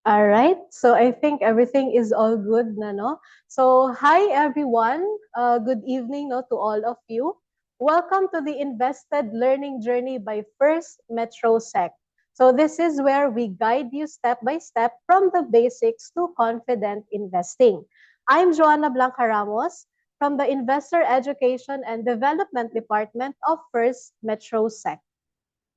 All right. So I think everything is all good na, no? So hi everyone. Good evening, no, to all of you. Welcome to the Invested Learning Journey by First Metro Sec. So this is where we guide you step by step from the basics to confident investing. I'm Joanna Blanca Ramos from the Investor Education and Development Department of First Metro Sec,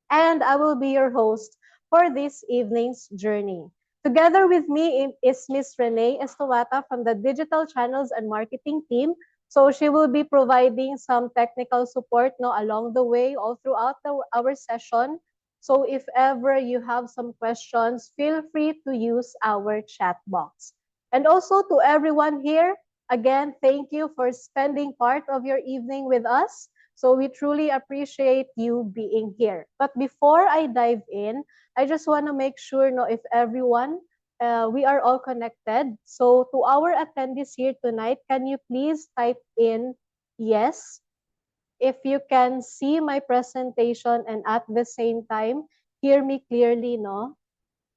and I will be your host for this evening's journey. Together with me is Miss Renee Estuata from the Digital Channels and Marketing team. So she will be providing some technical support, no, along the way, all throughout our session. So if ever you have some questions, feel free to use our chat box. And also to everyone here, again, thank you for spending part of your evening with us. So we truly appreciate you being here. But before I dive in, I just want to make sure, no, if everyone, we are all connected. So to our attendees here tonight, can you please type in yes if you can see my presentation and at the same time hear me clearly, no?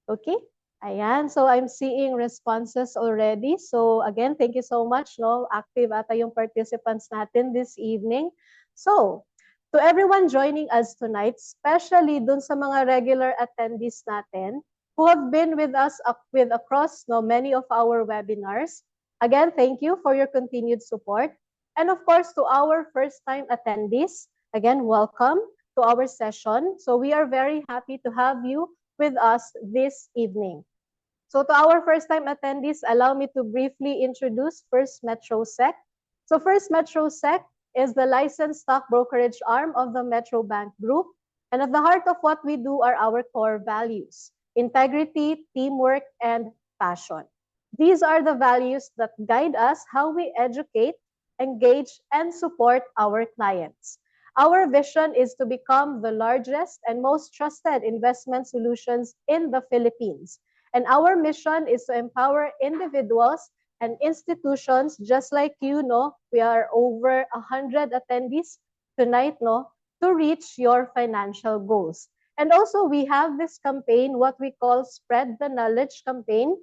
Okay? Ayan. So I'm seeing responses already. So again, thank you so much, no? Active ata yung participants natin this evening. So, to everyone joining us tonight, especially dun sa mga regular attendees natin who have been with us with across, no, many of our webinars. Again, thank you for your continued support. And of course, to our first-time attendees, again, welcome to our session. So we are very happy to have you with us this evening. So to our first-time attendees, allow me to briefly introduce First Metro Sec. So First Metro Sec is the licensed stock brokerage arm of the Metro Bank Group. And at the heart of what we do are our core values: integrity, teamwork, and passion. These are the values that guide us how we educate, engage, and support our clients. Our vision is to become the largest and most trusted investment solutions in the Philippines. And our mission is to empower individuals and institutions just like you, no? We are over 100 attendees tonight, no? To reach your financial goals. And also we have this campaign, what we call Spread the Knowledge campaign.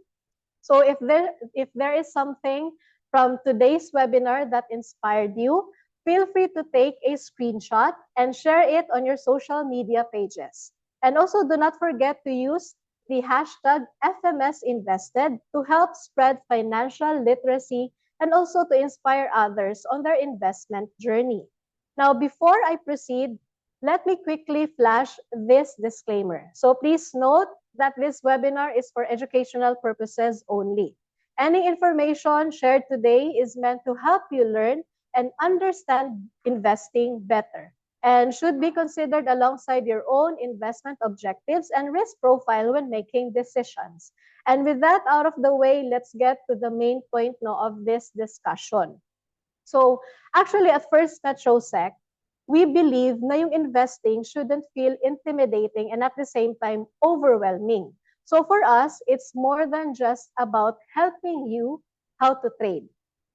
So if there is something from today's webinar that inspired you, feel free to take a screenshot and share it on your social media pages. And also do not forget to use the hashtag FMS Invested to help spread financial literacy and also to inspire others on their investment journey. Now, before I proceed, let me quickly flash this disclaimer. So please note that this webinar is for educational purposes only. Any information shared today is meant to help you learn and understand investing better and should be considered alongside your own investment objectives and risk profile when making decisions. And with that out of the way, let's get to the main point, no, of this discussion. So actually at First Metro Sec, we believe na yung investing shouldn't feel intimidating and at the same time overwhelming. So for us, it's more than just about helping you how to trade.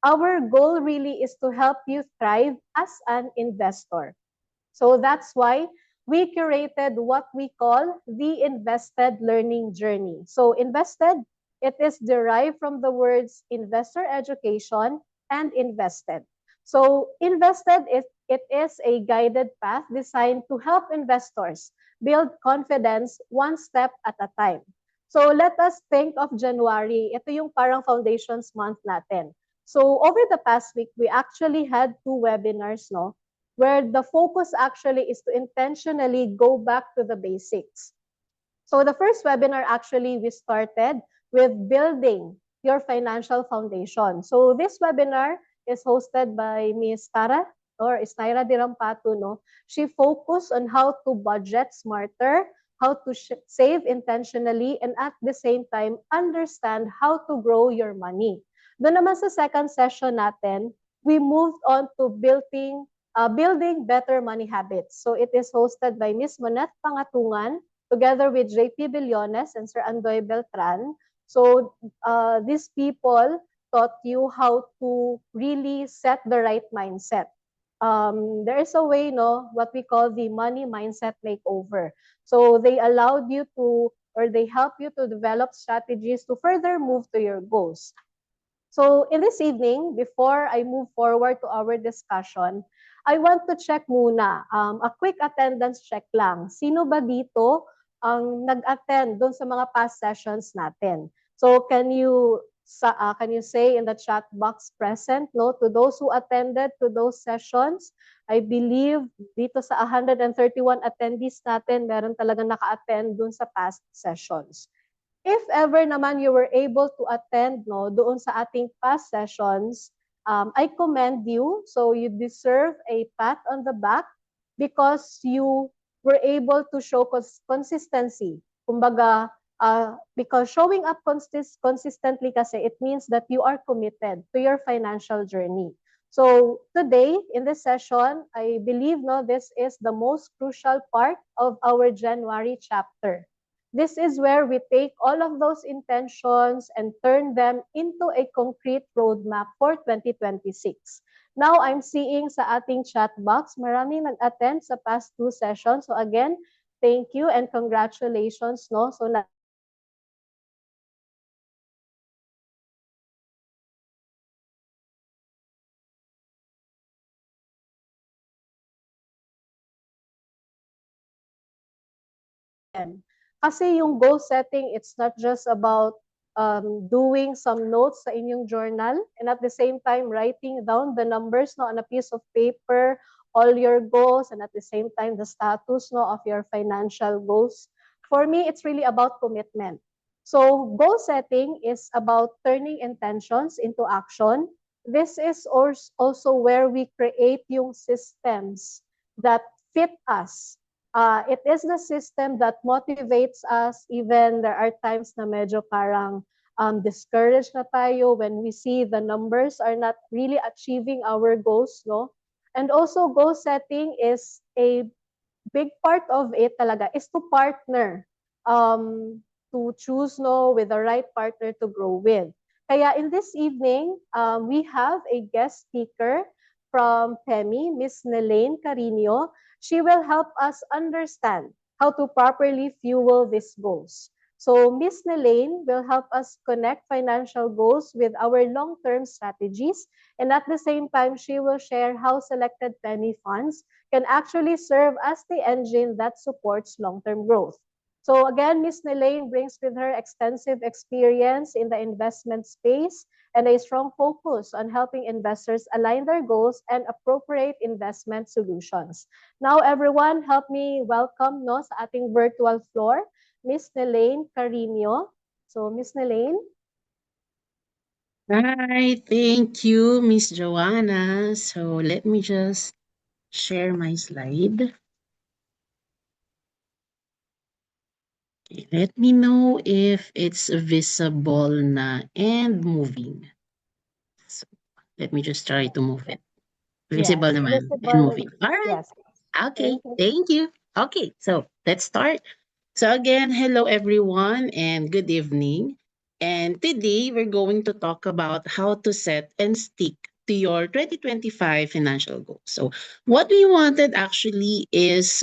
Our goal really is to help you thrive as an investor. So that's why we curated what we call the invested learning journey. So invested, it is derived from the words investor education and invested. So invested, it is a guided path designed to help investors build confidence one step at a time. So let us think of January. Ito yung parang foundations month natin. So over the past week, we actually had two webinars, no? Where the focus actually is to intentionally go back to the basics. So the first webinar actually we started with building your financial foundation. So this webinar is hosted by Ms. Tara or Styra Dirampato, no? She focused on how to budget smarter, how to save intentionally, and at the same time, understand how to grow your money. Doon naman sa second session natin, we moved on to building better money habits. So it is hosted by Ms. Monette Pangatungan together with JP Billones and Sir Andoy Beltran. So these people taught you how to really set the right mindset. There is a way, no, what we call the money mindset makeover. So they allowed you to or they help you to develop strategies to further move to your goals. So in this evening, before I move forward to our discussion, I want to check muna, a quick attendance check lang. Sino ba dito ang nag-attend doon sa mga past sessions natin? So can you say in the chat box present, no, to those who attended to those sessions? I believe dito sa 131 attendees natin, meron talagang naka-attend doon sa past sessions. If ever naman you were able to attend no doon sa ating past sessions, I commend you. So you deserve a pat on the back because you were able to show consistency. Kumbaga, because showing up consistently kasi it means that you are committed to your financial journey. So today in this session, I believe no this is the most crucial part of our January chapter. This is where we take all of those intentions and turn them into a concrete roadmap for 2026. Now, I'm seeing sa ating chat box, maraming nag-attend sa past 2 sessions. So again, thank you and congratulations. No? So kasi yung goal setting, it's not just about doing some notes sa inyong journal and at the same time writing down the numbers no, on a piece of paper, all your goals, and at the same time the status no, of your financial goals. For me, it's really about commitment. So goal setting is about turning intentions into action. This is also where we create yung systems that fit us. It is the system that motivates us even there are times na medyo parang discouraged na tayo when we see the numbers are not really achieving our goals, no? And also goal setting is a big part of it talaga is to partner, to choose no with the right partner to grow with. Kaya in this evening, we have a guest speaker from PEMI, Miss Nelaine Carino. She will help us understand how to properly fuel these goals. So Miss Nelaine will help us connect financial goals with our long-term strategies, and at the same time, she will share how selected PEMI funds can actually serve as the engine that supports long-term growth. So again, Ms. Nelaine brings with her extensive experience in the investment space and a strong focus on helping investors align their goals and appropriate investment solutions. Now, everyone, help me welcome no, sa ating virtual floor, Ms. Nelaine Carino. So, Ms. Nelaine. Hi, thank you, Miss Joanna. So let me just share my slide. Okay, let me know if it's visible na and moving. So let me just try to move it. Visible Yes, naman and visible. moving. All right. Yes. Okay, Thank you. thank you. Okay, so let's start. So again, hello everyone and good evening. And today we're going to talk about how to set and stick to your 2025 financial goals. So what we wanted actually is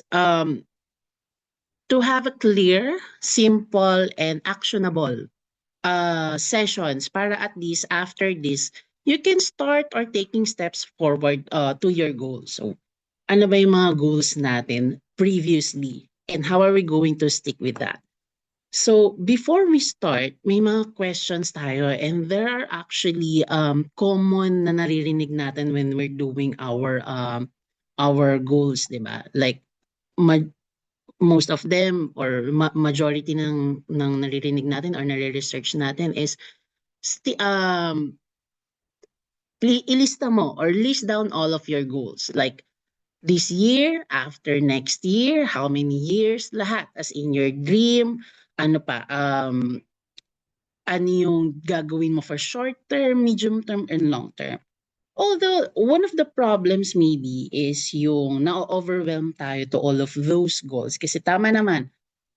to have a clear, simple, and actionable sessions para at least after this, you can start or taking steps forward to your goals. So ano ba yung mga goals natin previously and how are we going to stick with that? So before we start, may mga questions tayo and there are actually common na naririnig natin when we're doing our goals, 'di ba? Like ma- most of them or majority ng naririnig natin or nare-research natin is ilista mo or list down all of your goals. Like this year, after next year, how many years, lahat. As in your dream, ano pa, ano yung gagawin mo for short term, medium term, and long term. Although, one of the problems maybe is yung na-overwhelm tayo to all of those goals. Kasi tama naman,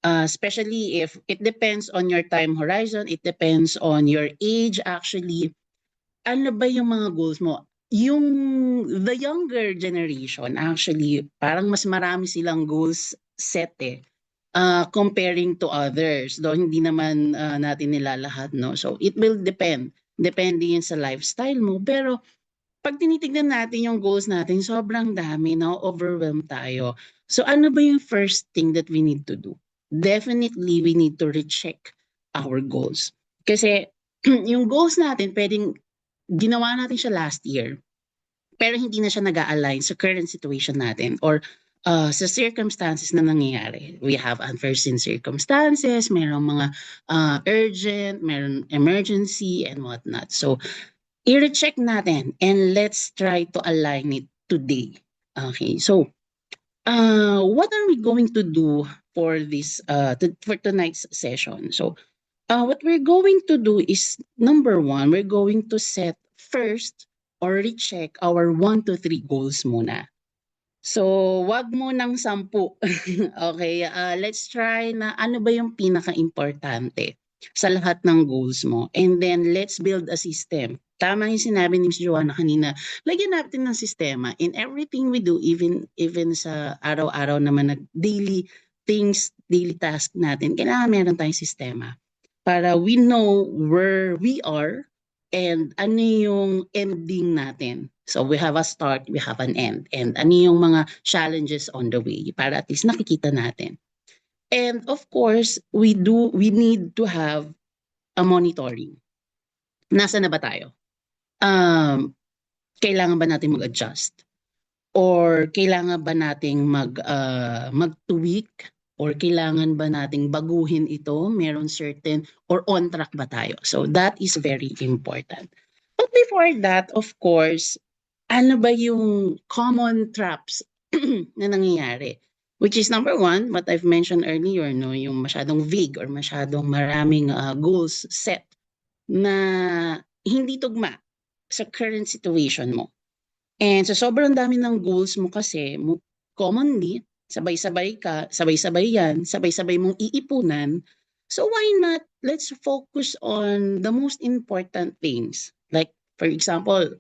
especially if it depends on your time horizon, it depends on your age actually. Ano ba yung mga goals mo? Yung the younger generation actually, parang mas marami silang goals set eh. comparing to others. Though hindi naman natin nilalahat, no? So it will depend. Depende yun sa lifestyle mo. Pero pag tinitignan natin yung goals natin, sobrang dami, no? Overwhelmed tayo. So ano ba yung first thing that we need to do? Definitely, we need to recheck our goals. Kasi yung goals natin, pwedeng ginawa natin siya last year, pero hindi na siya nag-a-align sa current situation natin or sa circumstances na nangyayari. We have unforeseen circumstances, mayroong mga urgent, mayroong emergency and whatnot. So, i-recheck natin and let's try to align it today. Okay, so what are we going to do for this for tonight's session? So, what we're going to do is number one, we're going to set first or recheck our 1 to 3 goals muna. So, wag mo ng 10. Okay, let's try na ano ba yung pinaka-importante sa lahat ng goals mo. And then, let's build a system. Tama yung sinabi ni Ms. Joanna kanina. Lagyan natin ng sistema in everything we do, even sa araw-araw naman na daily things, daily task natin. Kailangan meron tayong sistema para we know where we are and ano yung ending natin. So we have a start, we have an end. And ano yung mga challenges on the way para at least nakikita natin. And of course, we need to have a monitoring. Nasa na ba tayo? Kailangan ba natin mag-adjust? Or kailangan ba nating mag-tweak? Or kailangan ba nating baguhin ito? Meron certain or on track ba tayo? So that is very important. But before that, of course, ano ba yung common traps na nangyayari? Which is number one, what I've mentioned earlier, no, yung masyadong vague or masyadong maraming goals set na hindi tugma sa current situation mo. And sa sobrang dami ng goals mo kasi, commonly, sabay-sabay yan, sabay-sabay mong iipunan. So why not, let's focus on the most important things. Like, for example,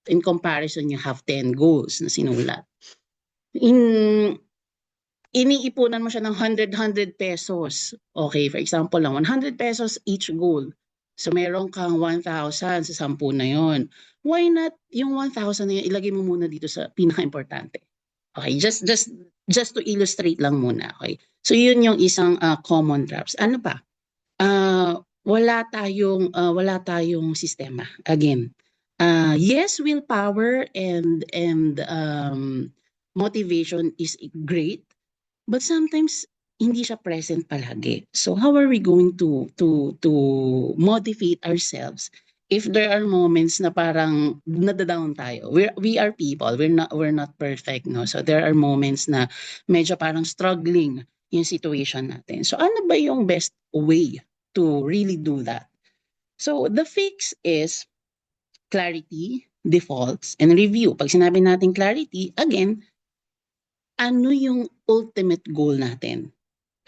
in comparison, you have 10 goals na sinulat. Iniipunan mo siya ng 100 pesos. Okay, for example lang, 100 pesos each goal. So meron kang 1,000 sa 10 na yon. Why not yung 1,000 na yun, ilagay mo muna dito sa pinaka-importante. Okay, just to illustrate lang muna. Okay, so yun yung isang common traps. Ano pa? Wala tayong sistema. Again, yes, willpower and motivation is great, but sometimes hindi siya present palagi. So how are we going to motivate ourselves if there are moments na parang nadadown tayo? We are people. We're not perfect, no? So there are moments na medyo parang struggling yung situation natin. So ano ba yung best way to really do that? So the fix is clarity, defaults, and review. Pag sinabi natin clarity, again, ano yung ultimate goal natin?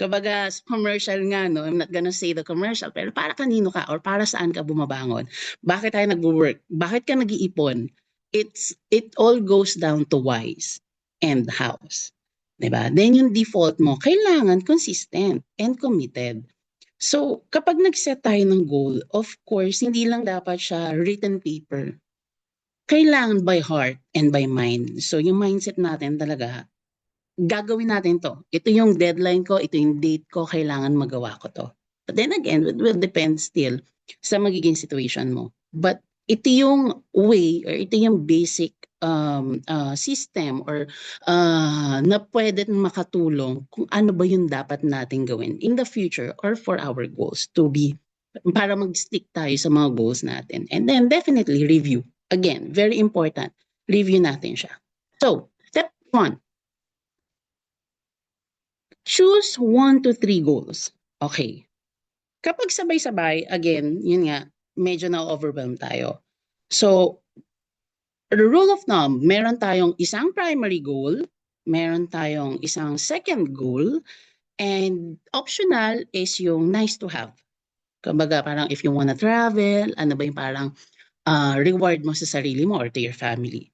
Kumbaga, commercial nga, no? I'm not gonna say the commercial, pero para kanino ka or para saan ka bumabangon? Bakit tayo nagwo-work? Bakit ka nag-iipon? It all goes down to whys and hows. Diba? Then yung default mo, kailangan consistent and committed. So, kapag nag-set tayo ng goal, of course, hindi lang dapat siya written paper. Kailangan by heart and by mind. So, yung mindset natin talaga, gagawin natin to. Ito yung deadline ko, ito yung date ko, kailangan magawa ko to. But then again, it will depend still sa magiging situation mo. But ito yung way or ito yung basic system or na pwede makatulong kung ano ba yung dapat natin gawin in the future or for our goals to be para mag-stick tayo sa mga goals natin. And then definitely review. Again, very important. Review natin siya. So, step 1. Choose 1 to 3 goals. Okay. Kapag sabay-sabay, again, yun nga, medyo na-overwhelm tayo. So, the rule of thumb, meron tayong isang primary goal, meron tayong isang second goal, and optional is yung nice to have. Kumbaga, parang if you wanna travel, ano ba yung parang reward mo sa sarili mo or to your family.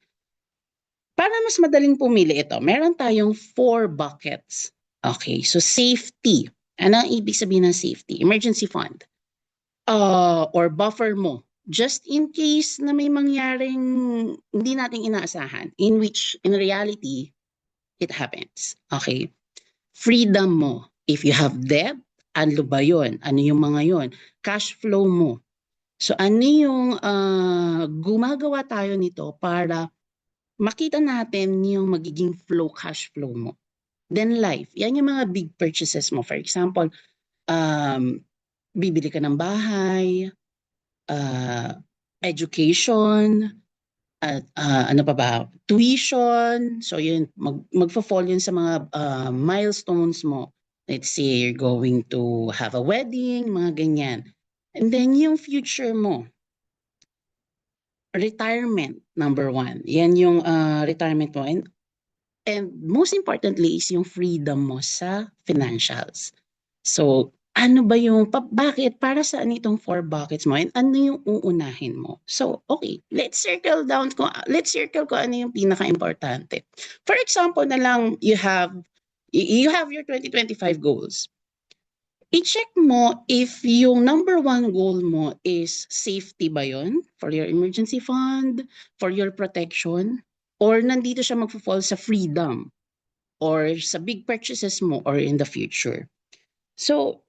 Para mas madaling pumili ito, meron tayong 4 buckets. Okay, so safety. Ano ang ibig sabihin ng safety? Emergency fund. Or buffer mo. Just in case na may mangyaring hindi natin inaasahan, in which, in reality, it happens. Okay? Freedom mo. If you have debt, ano ba yun? Ano yung mga yun? Cash flow mo. So ano yung gumagawa tayo nito para makita natin yung magiging cash flow mo. Then life, yan yung mga big purchases mo. For example, bibili ka ng bahay, education, at ano pa ba, tuition. So yun, magfo-fall yun sa mga milestones mo. Let's say you're going to have a wedding, mga ganyan. And then yung future mo, retirement, number one. Yan yung retirement mo. And most importantly is yung freedom mo sa financials. So, ano ba yung, bakit, para saan itong 4 buckets mo, and ano yung uunahin mo? So, okay, let's circle ko ano yung pinaka-importante. For example na lang, you have your 2025 goals. I-check mo if yung number 1 goal mo is safety ba yun? For your emergency fund, for your protection, or nandito siya magfo-fall sa freedom, or sa big purchases mo, or in the future. So,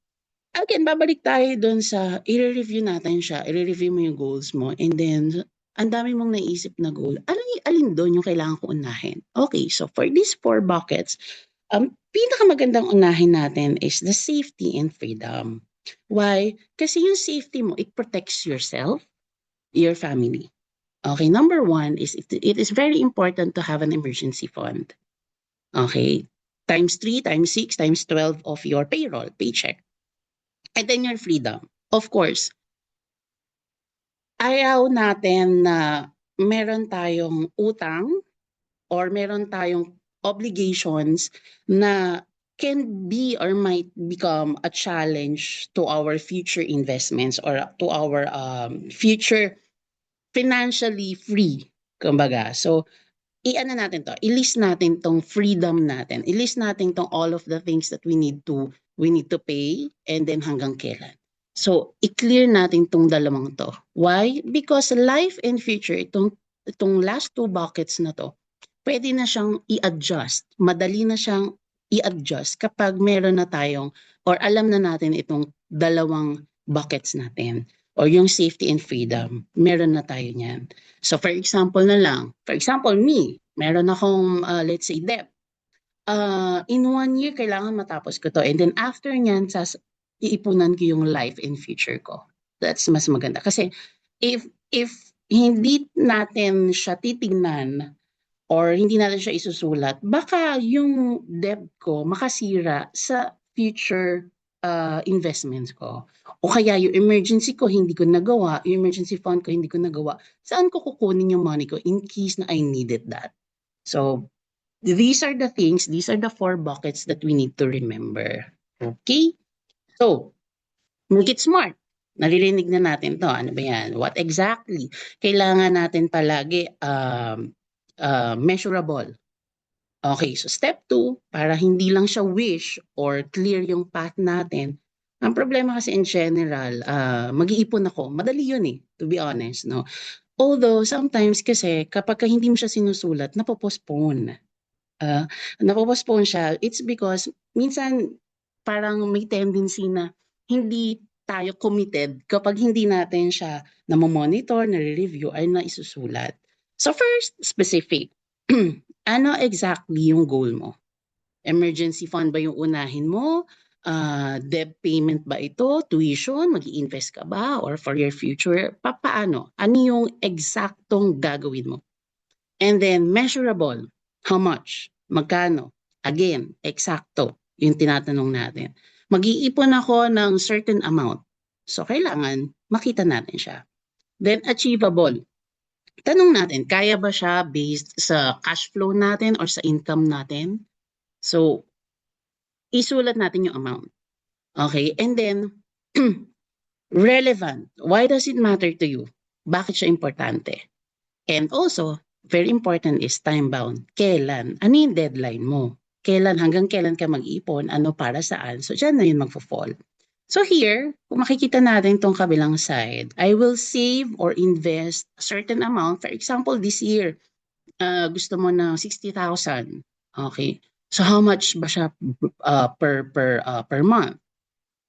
again, babalik tayo dun sa, i-review natin siya, i-review mo yung goals mo, and then, ang dami mong naisip na goal, alin doon yung kailangan ko unahin? Okay, so for these 4 buckets, pinakamagandang unahin natin is the safety and freedom. Why? Kasi yung safety mo, it protects yourself, your family. Okay, number 1 is, it is very important to have an emergency fund. Okay, times 3, times 6, times 12 of your paycheck. And then your freedom. Of course, ayaw natin na meron tayong utang or meron tayong obligations na can be or might become a challenge to our future investments or to our future financially free, kumbaga. So, i-list natin tong freedom natin. I-list natin tong all of the things that we need to pay, and then hanggang kailan. So, i-clear natin tong dalawang to. Why? Because life and future, itong last 2 buckets na to, pwede na siyang i-adjust. Madali na siyang i-adjust kapag meron na tayong or alam na natin itong dalawang buckets natin or yung safety and freedom. Meron na tayo niyan. So for example me, meron akong let's say debt. In 1 year, kailangan matapos ko to. And then after niyan, iipunan ko yung life and future ko. That's mas maganda. Kasi if hindi natin siya titingnan or hindi natin siya isusulat, baka yung debt ko makasira sa future investments ko. O kaya yung emergency ko hindi ko nagawa, yung emergency fund ko hindi ko nagawa, saan ko kukunin yung money ko in case na I needed that? So, these are the 4 buckets that we need to remember. Okay? So, make it smart. Naririnig na natin to. Ano ba yan? What exactly? Kailangan natin palagi measurable. Okay, so step 2, para hindi lang siya wish or clear yung path natin. Ang problema kasi in general, mag-iipon ako. Madali yun to be honest, no? Although, sometimes kasi, kapag hindi mo siya sinusulat, napopostpone. Napopostpone siya, it's because, minsan, parang may tendency na hindi tayo committed kapag hindi natin siya namomonitor, nare-review, ay naisusulat. So first, specific. Ano exactly yung goal mo? Emergency fund ba yung unahin mo? Debt payment ba ito? Tuition? Mag-i-invest ka ba? Or for your future? Paano? Ano yung eksaktong gagawin mo? And then, measurable. How much? Magkano? Again, eksakto yung tinatanong natin. Mag-iipon ako ng certain amount. So, kailangan makita natin siya. Then, achievable. Tanong natin, kaya ba siya based sa cash flow natin or sa income natin? So, isulat natin yung amount. Okay? And then, relevant. Why does it matter to you? Bakit siya importante? And also, very important is time-bound. Kailan? Ano yung deadline mo? hanggang kailan ka mag-ipon, ano para saan. So, dyan na yun magfo-fall. So here, kung makikita natin itong kabilang side, I will save or invest a certain amount. For example, this year, gusto mo ng 60,000. Okay. So how much ba siya per month?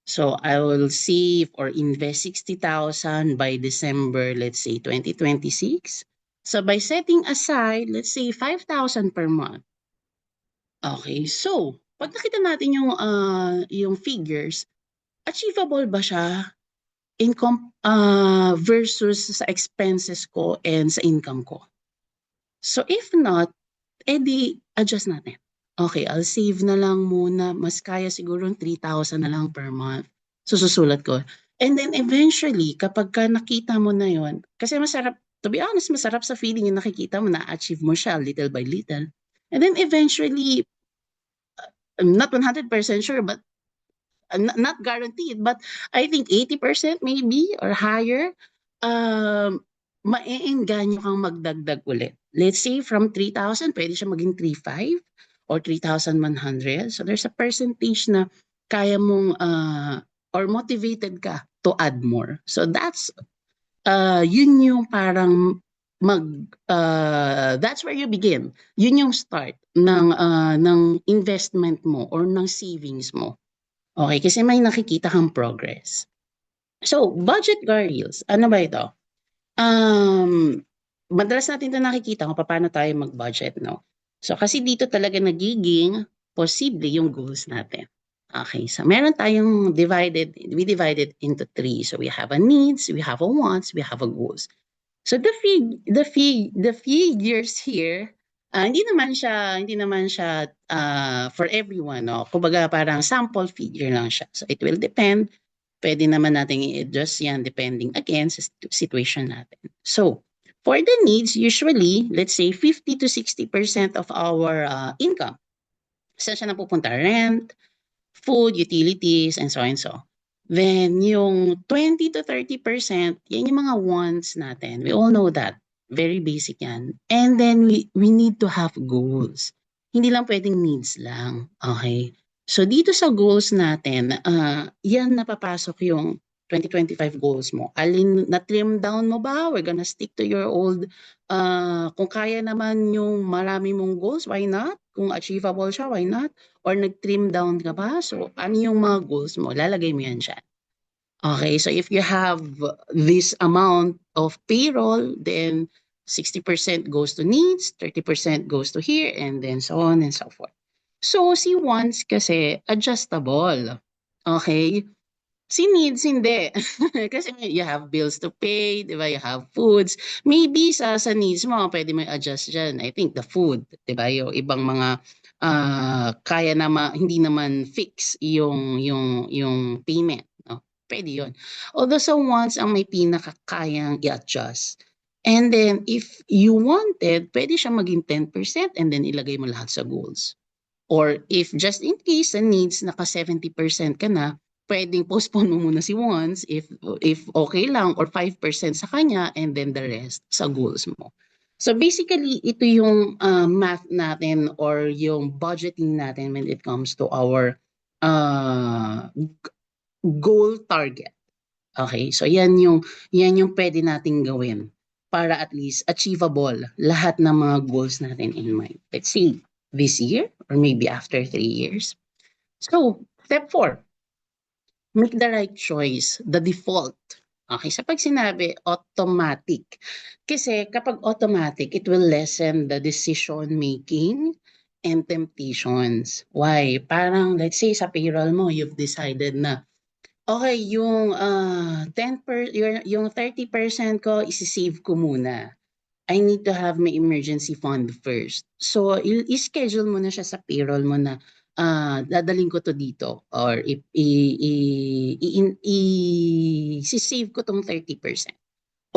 So I will save or invest 60,000 by December, let's say 2026. So by setting aside, let's say 5,000 per month. Okay. So pag nakita natin yung figures, achievable ba siya versus sa expenses ko and sa income ko? So if not, edi adjust natin. Okay, I'll save na lang muna. Mas kaya siguro 3,000 na lang per month. So susulat ko. And then eventually, kapag ka nakita mo na yon, kasi masarap, to be honest, masarap sa feeling yung nakikita mo, na-achieve mo siya little by little. And then eventually, I'm not 100% sure, but not guaranteed, but I think 80% maybe or higher, maeengganyo kang magdagdag ulit. Let's say from 3,000, pwede siya maging 3,500 or 3,100. So there's a percentage na kaya mong or motivated ka to add more. So that's yun yung parang that's where you begin. Yun yung start ng investment mo or ng savings mo. Okay, kasi may nakikita kang progress. So, budget guardrails. Ano ba ito? Madalas natin ito nakikita kung paano tayo mag-budget, no? So, kasi dito talaga nagiging posible yung goals natin. Okay, so meron tayong we divided into three. So, we have a needs, we have a wants, we have a goals. So the figures here, hindi naman siya for everyone, no. Kumbaga parang sample figure lang siya. So it will depend. Pwede naman nating i-adjust yan depending again sa situation natin. So for the needs, usually, let's say 50 to 60% of our income. Saan siya napupunta? Rent, food, utilities, and so on and so. Then, yung 20 to 30%, yan yung mga wants natin. We all know that. Very basic yan. And then, we need to have goals. Hindi lang pwedeng needs lang. Okay? So, dito sa goals natin, yan napapasok yung 2025 goals mo. Alin, na-trim down mo ba? We're gonna stick to your old, kung kaya naman yung marami mong goals, why not? Kung achievable siya, why not? Or nag-trim down ka ba? So, ano yung mga goals mo? Lalagay mo yan dyan. Okay, so if you have this amount of payroll, then 60% goes to needs, 30% goes to here, and then so on and so forth. So, si wants kasi adjustable. Okay? Si needs, hindi. Kasi you have bills to pay, di ba? You have foods. Maybe sa needs mo, pwede mo adjust dyan. I think the food, di ba? Yung ibang mga kaya hindi naman fix yung payment. No? Pwede yun. Although sa wants, ang may pinakakayang i-adjust. And then, if you wanted, pwede siya maging 10% and then ilagay mo lahat sa goals. Or if just in case sa needs, naka 70% ka na, pwedeng postpone mo muna si wants if okay lang or 5% sa kanya and then the rest sa goals mo. So basically, ito yung math natin or yung budgeting natin when it comes to our goal target. Okay, so yan yung pwede nating gawin para at least achievable lahat ng mga goals natin in mind. Let's say this year or maybe after 3 years. So, step 4, make the right choice, the default. Okay, sa pag sinabi, automatic. Kasi kapag automatic, it will lessen the decision making and temptations. Why? Parang, let's say, sa payroll mo, you've decided na, okay, yung 30% ko, isi-save ko muna. I need to have my emergency fund first. So, i-schedule mo na siya sa payroll mo na dadaling ko to dito or i-save ko tong 30%.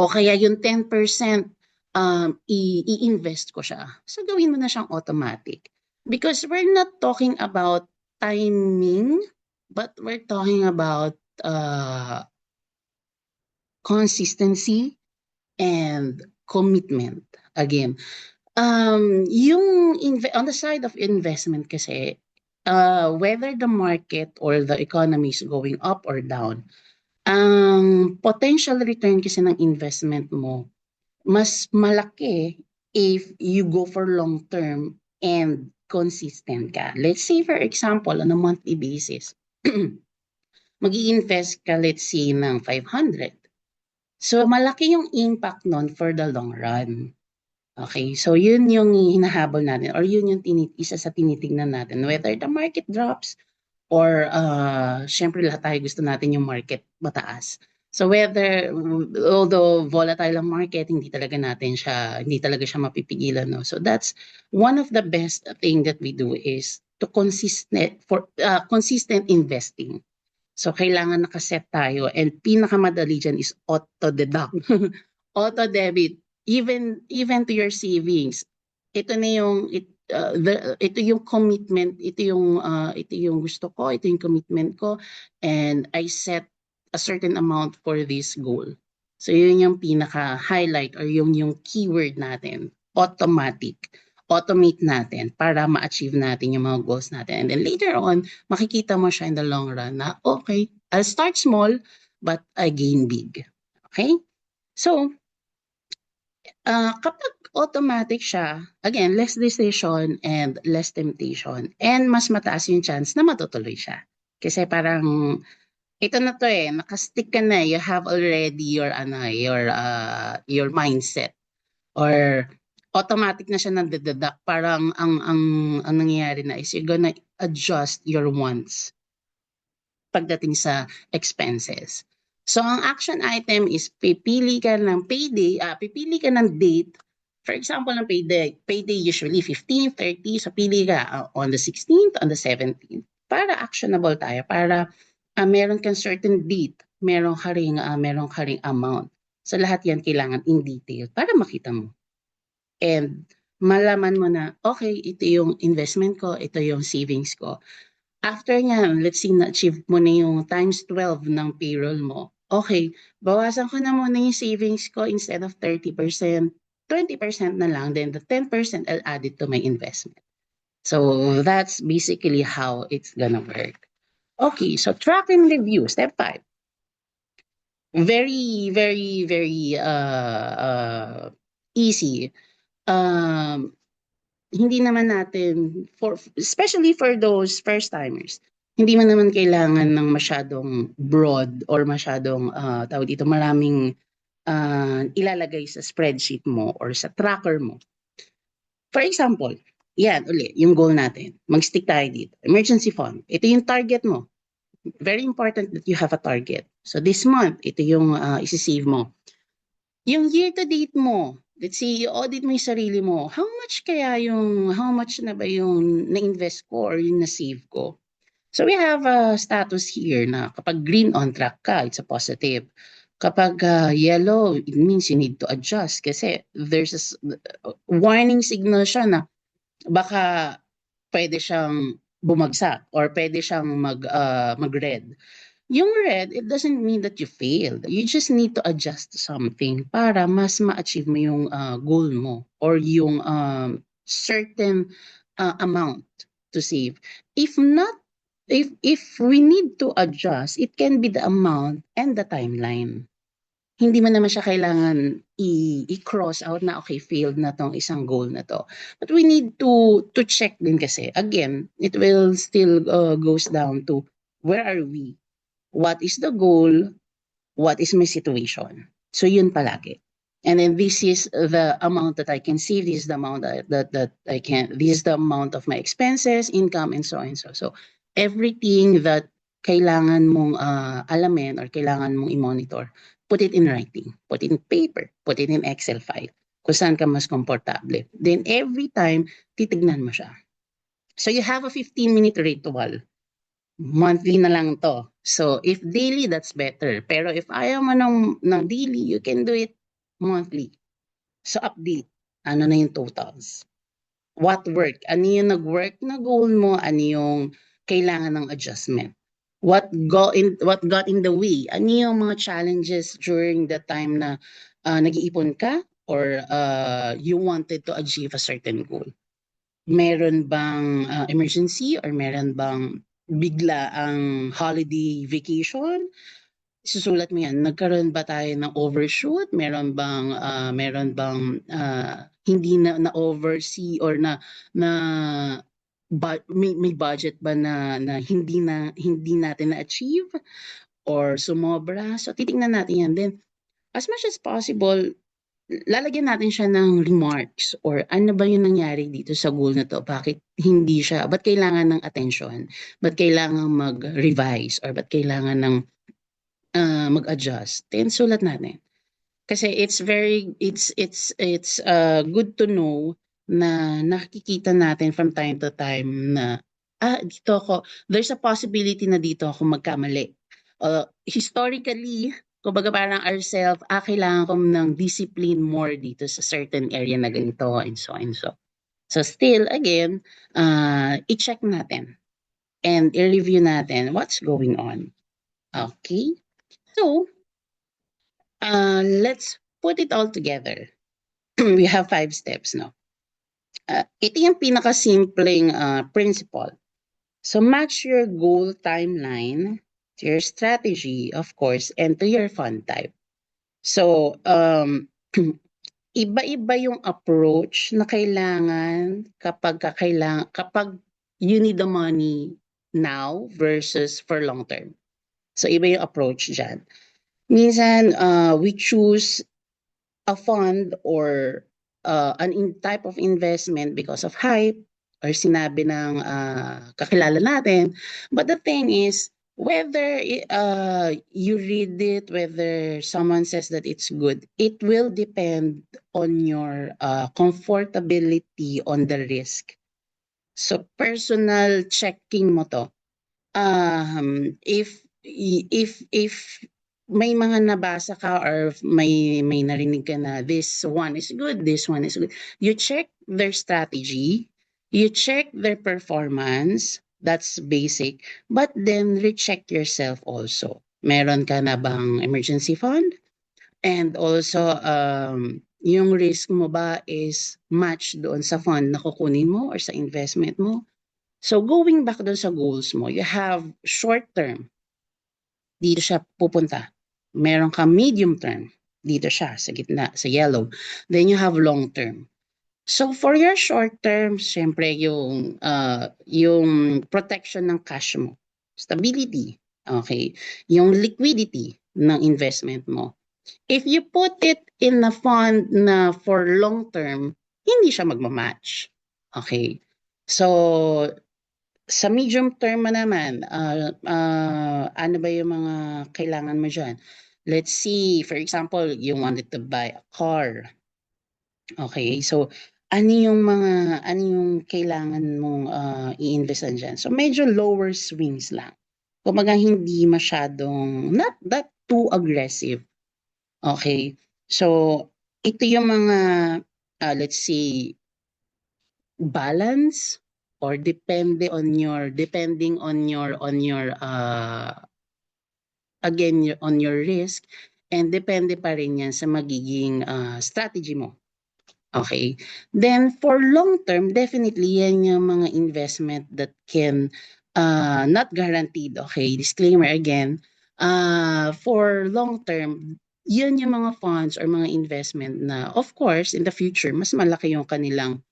O kaya yung 10% i-invest ko siya. So, gawin mo na siyang automatic. Because we're not talking about timing, but we're talking about consistency and commitment. Again, On the side of investment kasi, whether the market or the economy is going up or down, ang potential return kasi ng investment mo mas malaki if you go for long term and consistent ka. Let's say for example, on a monthly basis, mag-i-invest ka let's say ng 500. So malaki yung impact nun for the long run. Okay, so yun yung hinahabol natin or yun yung isa sa tinitingnan natin whether the market drops or syempre lahat tayo gusto natin yung market mataas. So whether although volatile ang market, hindi talaga siya mapipigilan, no. So that's one of the best thing that we do is to consistent investing. So kailangan nakaset tayo and pinakamadali diyan is auto-deduct. Auto-debit even to your savings. Ito na yung ito yung commitment, ito yung gusto ko, ito yung commitment ko and I set a certain amount for this goal. So yun yung pinaka-highlight or yung keyword natin, automatic. Automate natin para ma-achieve natin yung mga goals natin. And then later on, makikita mo siya in the long run na, okay, I'll start small, but I gain big. Okay? So, kapag automatic siya, again, less decision and less temptation. And mas mataas yung chance na matutuloy siya. Kasi parang, ito na to nakastick ka na, you have already your mindset. Or automatic na siya nandededuct. Parang ang nangyayari na is you're gonna adjust your wants pagdating sa expenses. So ang action item is pipili ka ng date. For example, ng payday usually 15, 30, so pili ka on the 16th, on the 17th. Para actionable tayo, para meron kang certain date, meron ka ring amount. So lahat yan kailangan in detail para makita mo. And malaman mo na, okay, ito yung investment ko, ito yung savings ko. After niyan, let's say na-achieve mo na yung times 12 ng payroll mo. Okay, bawasan ko na muna yung savings ko instead of 30%, 20% na lang, then the 10% I'll add it to my investment. So that's basically how it's gonna work. Okay, so track and review, step 5. Very, very, very easy. Hindi naman natin especially for those first timers, hindi man naman kailangan ng masyadong broad or masyadong tawag dito maraming ilalagay sa spreadsheet mo or sa tracker mo. For example, yan uli, yung goal natin. Mag-stick tayo dito. Emergency fund. Ito yung target mo. Very important that you have a target. So this month, ito yung isi-save mo. Yung year-to-date mo, let's say, audit mo yung sarili mo, how much na ba yung na-invest ko or yung na-save ko? So we have a status here na kapag green on track ka, it's a positive. Kapag yellow, it means you need to adjust kasi there's a warning signal siya na baka pwede siyang bumagsak or pwede siyang mag-red. Yung red, it doesn't mean that you failed. You just need to adjust something para mas ma-achieve mo yung goal mo or yung certain amount to save. If not, if we need to adjust, it can be the amount and the timeline. Hindi mo naman siya kailangan i-cross out na okay, failed na tong isang goal na to. But we need to check din kasi. Again, it will still goes down to where are we? What is the goal? What is my situation? So yun palagi. And then this is the amount that I can save. This is the amount that I can. This is the amount of my expenses, income, and so on and so. So everything that kailangan mong alamin or kailangan mong i-monitor, put it in writing, put it in paper, put it in Excel file, kung saan ka mas komportable. Then every time, titignan mo siya. So you have a 15-minute ritual. Monthly na lang to. So if daily, that's better. Pero if ayaw mo ng daily, you can do it monthly. So update, ano na yung totals? What worked? Ano yung nag-work na goal mo? Ano yung kailangan ng adjustment? What got in the way? Ano yung mga challenges during the time na nag-iipon ka or you wanted to achieve a certain goal? Meron bang emergency or meron bang bigla ang holiday vacation? Isusulat mo yan. Nagkaroon ba tayo ng overshoot? Meron bang hindi na oversee or na may budget ba na hindi natin na-achieve or sumobra? So titingnan natin yan. Then as much as possible, lalagyan natin siya ng remarks or ano ba yung nangyari dito sa goal na to? Ba't kailangan ng attention? Ba't kailangan mag-revise or ba't kailangan ng mag-adjust? Then sulat natin. Kasi it's good to know na nakikita natin from time to time na there's a possibility na dito ako magkamali. Historically, kumbaga parang ourselves, kailangan ko ng discipline more dito sa certain area na ganito and so and so. So still, again, i-check natin and i-review natin what's going on. Okay? So, let's put it all together. We have 5 steps, no? Ito yung pinakasimpleng principle. So match your goal timeline to your strategy, of course, and to your fund type. So, iba-iba yung approach na kailangan kapag you need the money now versus for long term. So, iba yung approach dyan. Minsan, we choose a fund or type of investment because of hype or sinabi ng kakilala natin. But the thing is, whether you read it, whether someone says that it's good, it will depend on your comfortability on the risk. So personal checking mo to. If may mga nabasa ka or may narinig ka na this one is good, this one is good, you check their strategy, you check their performance, that's basic, but then recheck yourself also. Meron ka na bang emergency fund? And also, yung risk mo ba is match doon sa fund na kukunin mo or sa investment mo? So going back doon sa goals mo, you have short term, dito siya pupunta. Meron ka medium term, dito siya sa gitna, sa yellow. Then you have long term. So for your short term, syempre yung protection ng cash mo, stability, okay, yung liquidity ng investment mo. If you put it in a fund na for long term, hindi siya magmamatch. Okay? So sa medium term naman, ano ba yung mga kailangan mo dyan? Let's see, for example, you wanted to buy a car. Okay, so ano yung kailangan mong i-investan dyan? So medyo lower swings lang. Kumbaga hindi masyadong, not that too aggressive. Okay, so ito yung mga, let's see, balance or depending on your again on your risk, and depende pa rin yan sa magiging strategy mo. Okay, then for long term, definitely yan yung mga investment that can not guaranteed. Okay, disclaimer again, for long term, yun yung mga funds or mga investment na of course in the future mas malaki yung kanilang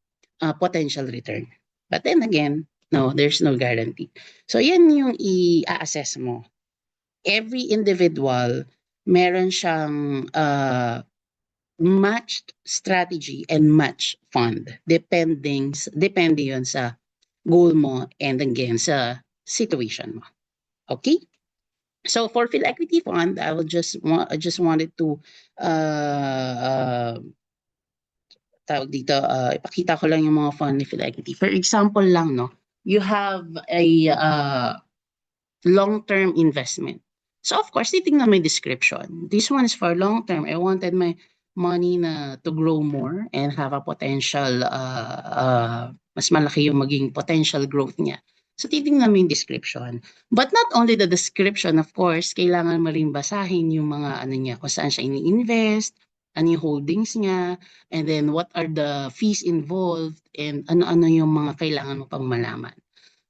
potential return. But then again, no, there's no guarantee. So yan yung i-assess mo. Every individual, meron siyang matched strategy and match fund. Depende yun sa goal mo and again sa situation mo. Okay? So for Phil Equity Fund, I just wanted to tawag dito, ipakita ko lang yung mga fund ni Phil Equity. For example lang, no, you have a long-term investment. So of course, titingnan mo yung description. This one is for long-term. I wanted my money to grow more and have a potential, mas malaki yung maging potential growth niya. So titingnan mo yung description. But not only the description, of course, kailangan mo rin basahin yung mga ano niya, kung saan siya ini-invest, ano yung holdings niya, and then what are the fees involved, and ano-ano yung mga kailangan mo pang malaman.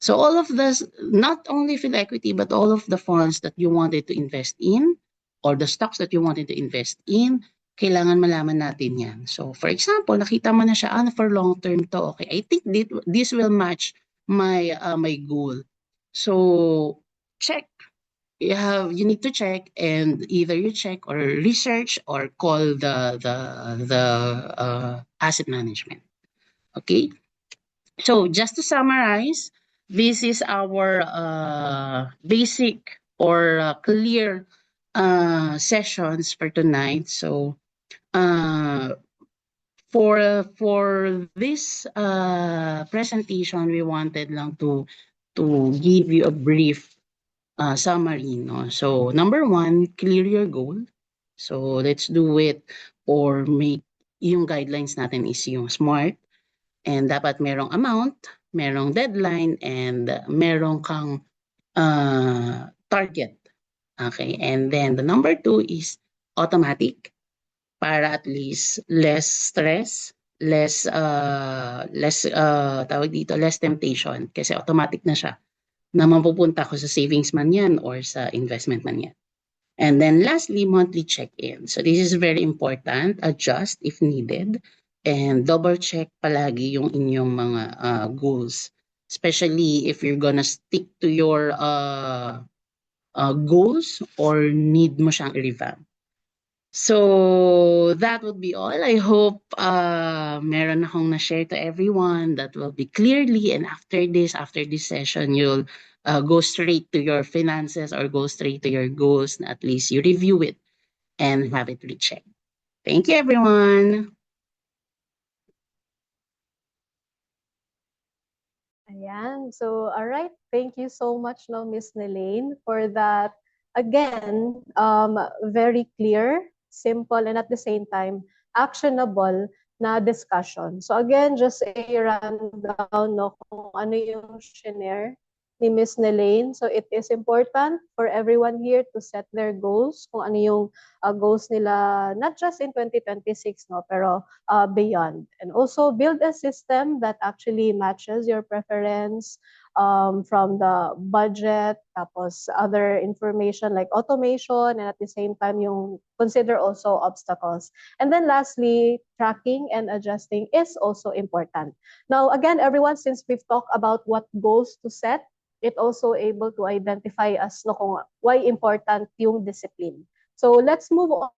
So all of this, not only equity, but all of the funds that you wanted to invest in, or the stocks that you wanted to invest in, kailangan malaman natin yan. So for example, nakita mo na siya, for long term to, okay, I think this will match my goal. So check. You need to check, and either you check or research or call the asset management. Okay? So just to summarize, this is our basic or clear sessions for tonight. So uh, for this presentation, we wanted lang to give you a brief summary. No? So number one, clear your goal. So let's do it, or make yung guidelines natin is yung SMART. And dapat merong amount, merong deadline, and merong kang target. Okay, and then the number two is automatic, para at least less stress, less temptation kasi automatic na siya na mapupunta ko sa savings man yan or sa investment man yan. And then lastly, monthly check-in. So this is very important. Adjust if needed. And double check palagi yung inyong mga goals. Especially if you're gonna stick to your goals or need mo siyang i-revamp. So that would be all. I hope meron akong na-share to everyone that will be clearly, and after this session, you'll go straight to your finances or go straight to your goals, and at least you review it and have it rechecked. Thank you, everyone. Ayan. So, all right. Thank you so much, no, Miss Nelaine, for that. Again, very clear, simple, and at the same time, actionable na discussion. So again, just a rundown, no, kung ano yung shinare ni Miss Nelaine. So it is important for everyone here to set their goals, kung ano yung goals nila, not just in 2026, no, pero beyond. And also build a system that actually matches your preference, from the budget, tapos other information like automation, and at the same time yung consider also obstacles. And then lastly, tracking and adjusting is also important. Now again, everyone, since we've talked about what goals to set, it also able to identify us, no, kung why important yung discipline. So let's move on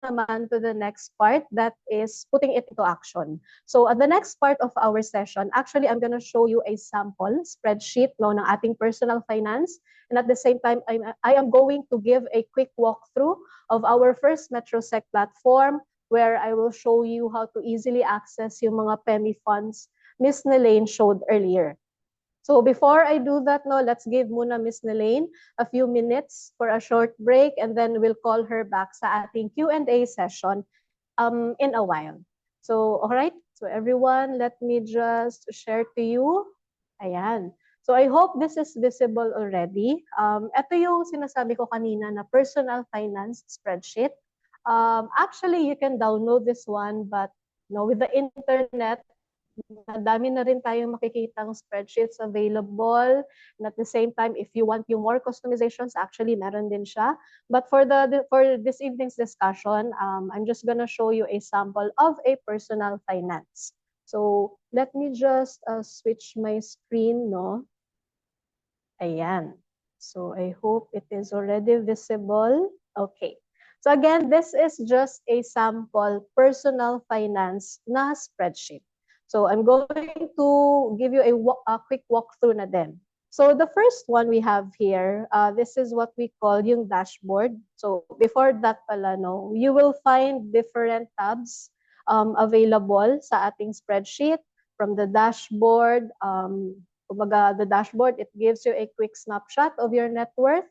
naman to the next part, that is putting it into action. So at the next part of our session, actually, I'm going to show you a sample spreadsheet, no, ng ating personal finance. And at the same time, I am going to give a quick walkthrough of our first MetroSec platform, where I will show you how to easily access yung mga PEMI funds Miss Nelaine showed earlier. So before I do that, no, let's give muna Miss Nelaine a few minutes for a short break, and then we'll call her back sa ating Q&A session in a while. So, all right. So everyone, let me just share to you. Ayan. So I hope this is visible already. Ito yung sinasabi ko kanina na personal finance spreadsheet. Actually, you can download this one, but with the internet, dami na rin tayong makikitang spreadsheets available. And at the same time, if you want yung more customizations, actually meron din siya. But for this evening's discussion, I'm just gonna show you a sample of a personal finance. So let me just switch my screen, no? Ayan. So I hope it is already visible. Okay. So again, this is just a sample personal finance na spreadsheet. So I'm going to give you a quick walkthrough na din. So the first one we have here, this is what we call yung dashboard. So before that pala, no, you will find different tabs available sa ating spreadsheet. From the dashboard, the dashboard, it gives you a quick snapshot of your net worth.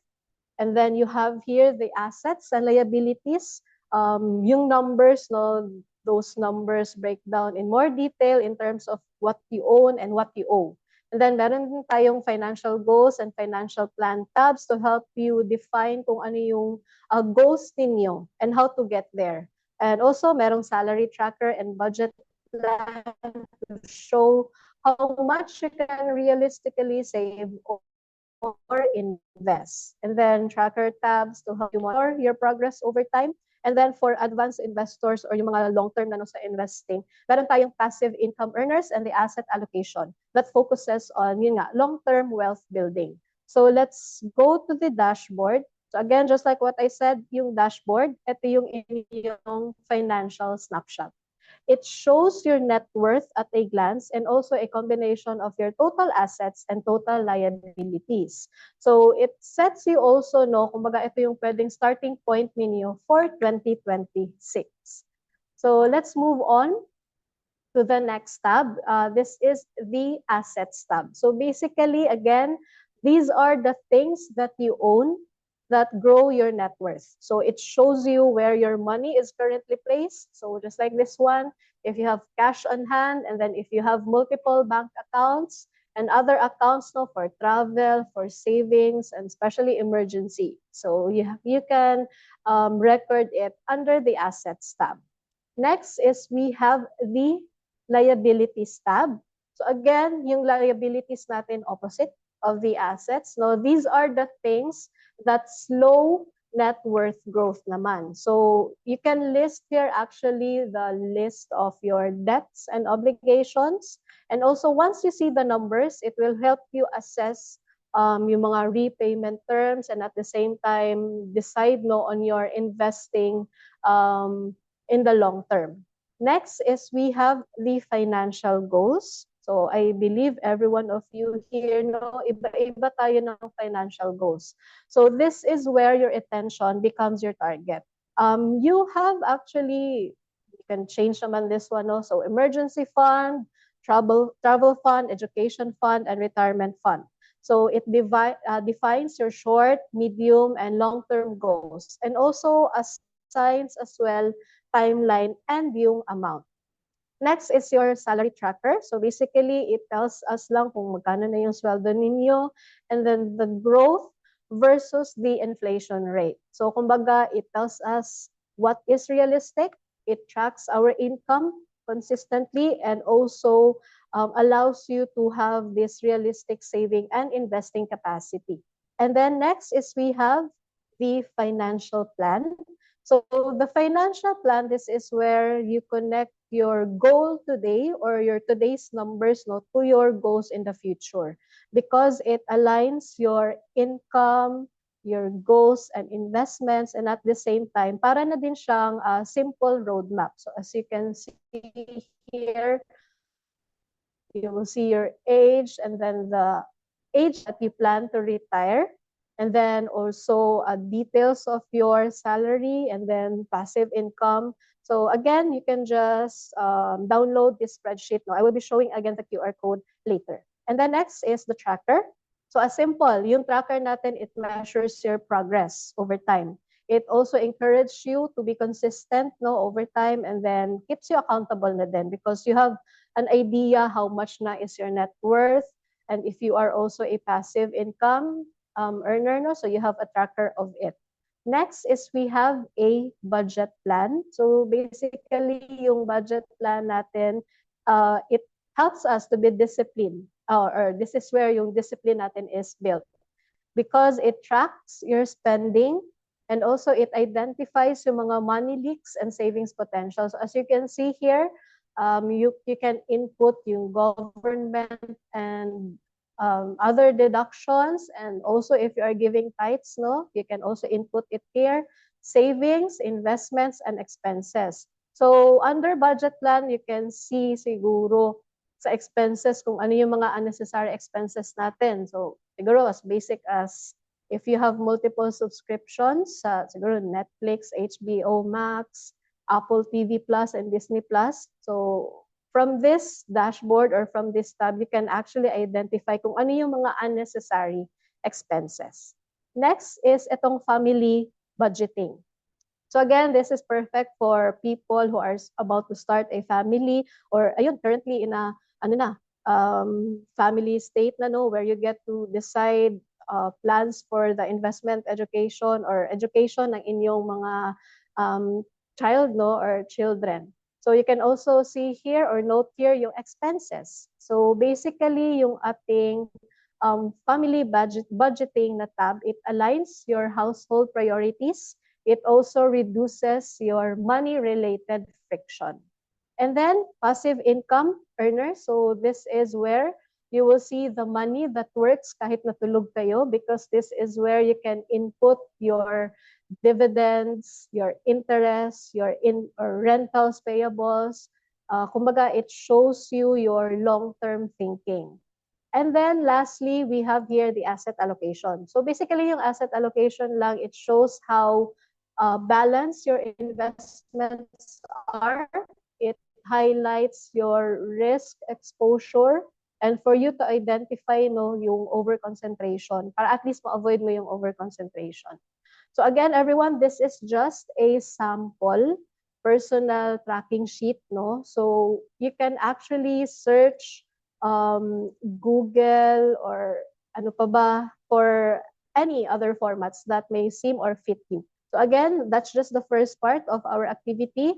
And then you have here the assets and liabilities. Yung numbers, no, those numbers break down in more detail in terms of what you own and what you owe. And then meron din tayong financial goals and financial plan tabs to help you define kung ano yung goals ninyo and how to get there. And also, merong salary tracker and budget plan to show how much you can realistically save or invest. And then tracker tabs to help you monitor your progress over time. And then for advanced investors or yung mga long-term na sa investing, meron tayong passive income earners and the asset allocation that focuses on yun nga, long-term wealth building. So let's go to the dashboard. So again, just like what I said, yung dashboard, ito yung inyong financial snapshot. It shows your net worth at a glance and also a combination of your total assets and total liabilities. So it sets you also, no, kumbaga ito yung pwedeng starting point ninyo for 2026. So let's move on to the next tab. This is the assets tab. So basically, again, these are the things that you own that grow your net worth. So it shows you where your money is currently placed. So just like this one, if you have cash on hand, and then if you have multiple bank accounts and other accounts, no, for travel, for savings, and especially emergency. So you can record it under the assets tab. Next is we have the liabilities tab. So again, yung liabilities natin opposite of the assets. No, these are the things that slow net worth growth naman. So you can list here actually the list of your debts and obligations. And also once you see the numbers, it will help you assess yung mga repayment terms and at the same time decide no on your investing in the long term. Next is we have the financial goals. So I believe every one of you here know iba-iba tayo ng financial goals. So this is where your attention becomes your target. You have actually, you can change naman this one, no? So emergency fund, travel fund, education fund, and retirement fund. So it defines your short, medium, and long-term goals, and also assigns as well timeline and yung amount. Next is your salary tracker. So basically, it tells us lang kung magkano na yung sweldo ninyo and then the growth versus the inflation rate. So kumbaga, it tells us what is realistic. It tracks our income consistently and also allows you to have this realistic saving and investing capacity. And then next is we have the financial plan. So the financial plan, this is where you connect your goal today or your today's numbers no, to your goals in the future because it aligns your income, your goals and investments and at the same time, para na din siyang simple roadmap. So as you can see here, you will see your age and then the age that you plan to retire. And then also details of your salary and then passive income. So again, you can just download this spreadsheet. No, I will be showing again the QR code later. And then next is the tracker. So as simple, yung tracker natin, it measures your progress over time. It also encourages you to be consistent no, over time and then keeps you accountable na din because you have an idea how much na is your net worth. And if you are also a passive income earner, no? So you have a tracker of it. Next is we have a budget plan. So basically, yung budget plan natin, it helps us to be disciplined. Or this is where yung discipline natin is built. Because it tracks your spending and also it identifies yung mga money leaks and savings potential. So as you can see here, you can input yung government and other deductions, and also if you are giving tithes, no, you can also input it here, savings, investments, and expenses. So under budget plan, you can see siguro sa expenses kung ano yung mga unnecessary expenses natin. So siguro as basic as if you have multiple subscriptions, siguro Netflix, HBO Max, Apple TV Plus, and Disney Plus. So from this dashboard or from this tab, you can actually identify kung ano yung mga unnecessary expenses. Next is itong family budgeting. So again, this is perfect for people who are about to start a family or ayun, currently in a family state na, no, where you get to decide plans for the investment education or education ng inyong mga um, child, no, or children. So you can also see here or note here yung expenses. So basically, yung ating family budgeting na tab, it aligns your household priorities. It also reduces your money-related friction. And then passive income earners. So this is where you will see the money that works kahit natulog kayo, because this is where you can input your dividends, your interest, your or rentals payables. Kumbaga, it shows you your long-term thinking. And then lastly, we have here the asset allocation. So basically, yung asset allocation lang, it shows how balanced your investments are. It highlights your risk exposure and for you to identify, no, yung over-concentration para at least ma-avoid mo yung over-concentration. So again, everyone, this is just a sample personal tracking sheet, no? So you can actually search Google or ano pa ba for any other formats that may seem or fit you. So again, that's just the first part of our activity.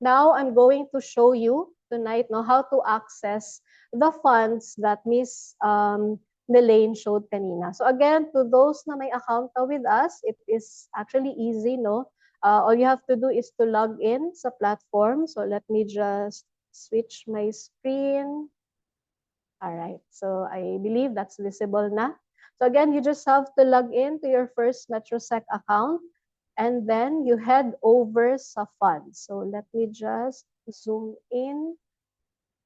Now I'm going to show you tonight, no, how to access the funds that Miss Nelaine showed kanina. So again, to those na may account with us, it is actually easy, no? All you have to do is to log in sa platform. So let me just switch my screen. All right, so I believe that's visible na. So again, you just have to log in to your first MetroSec account and then you head over sa funds. So let me just zoom in.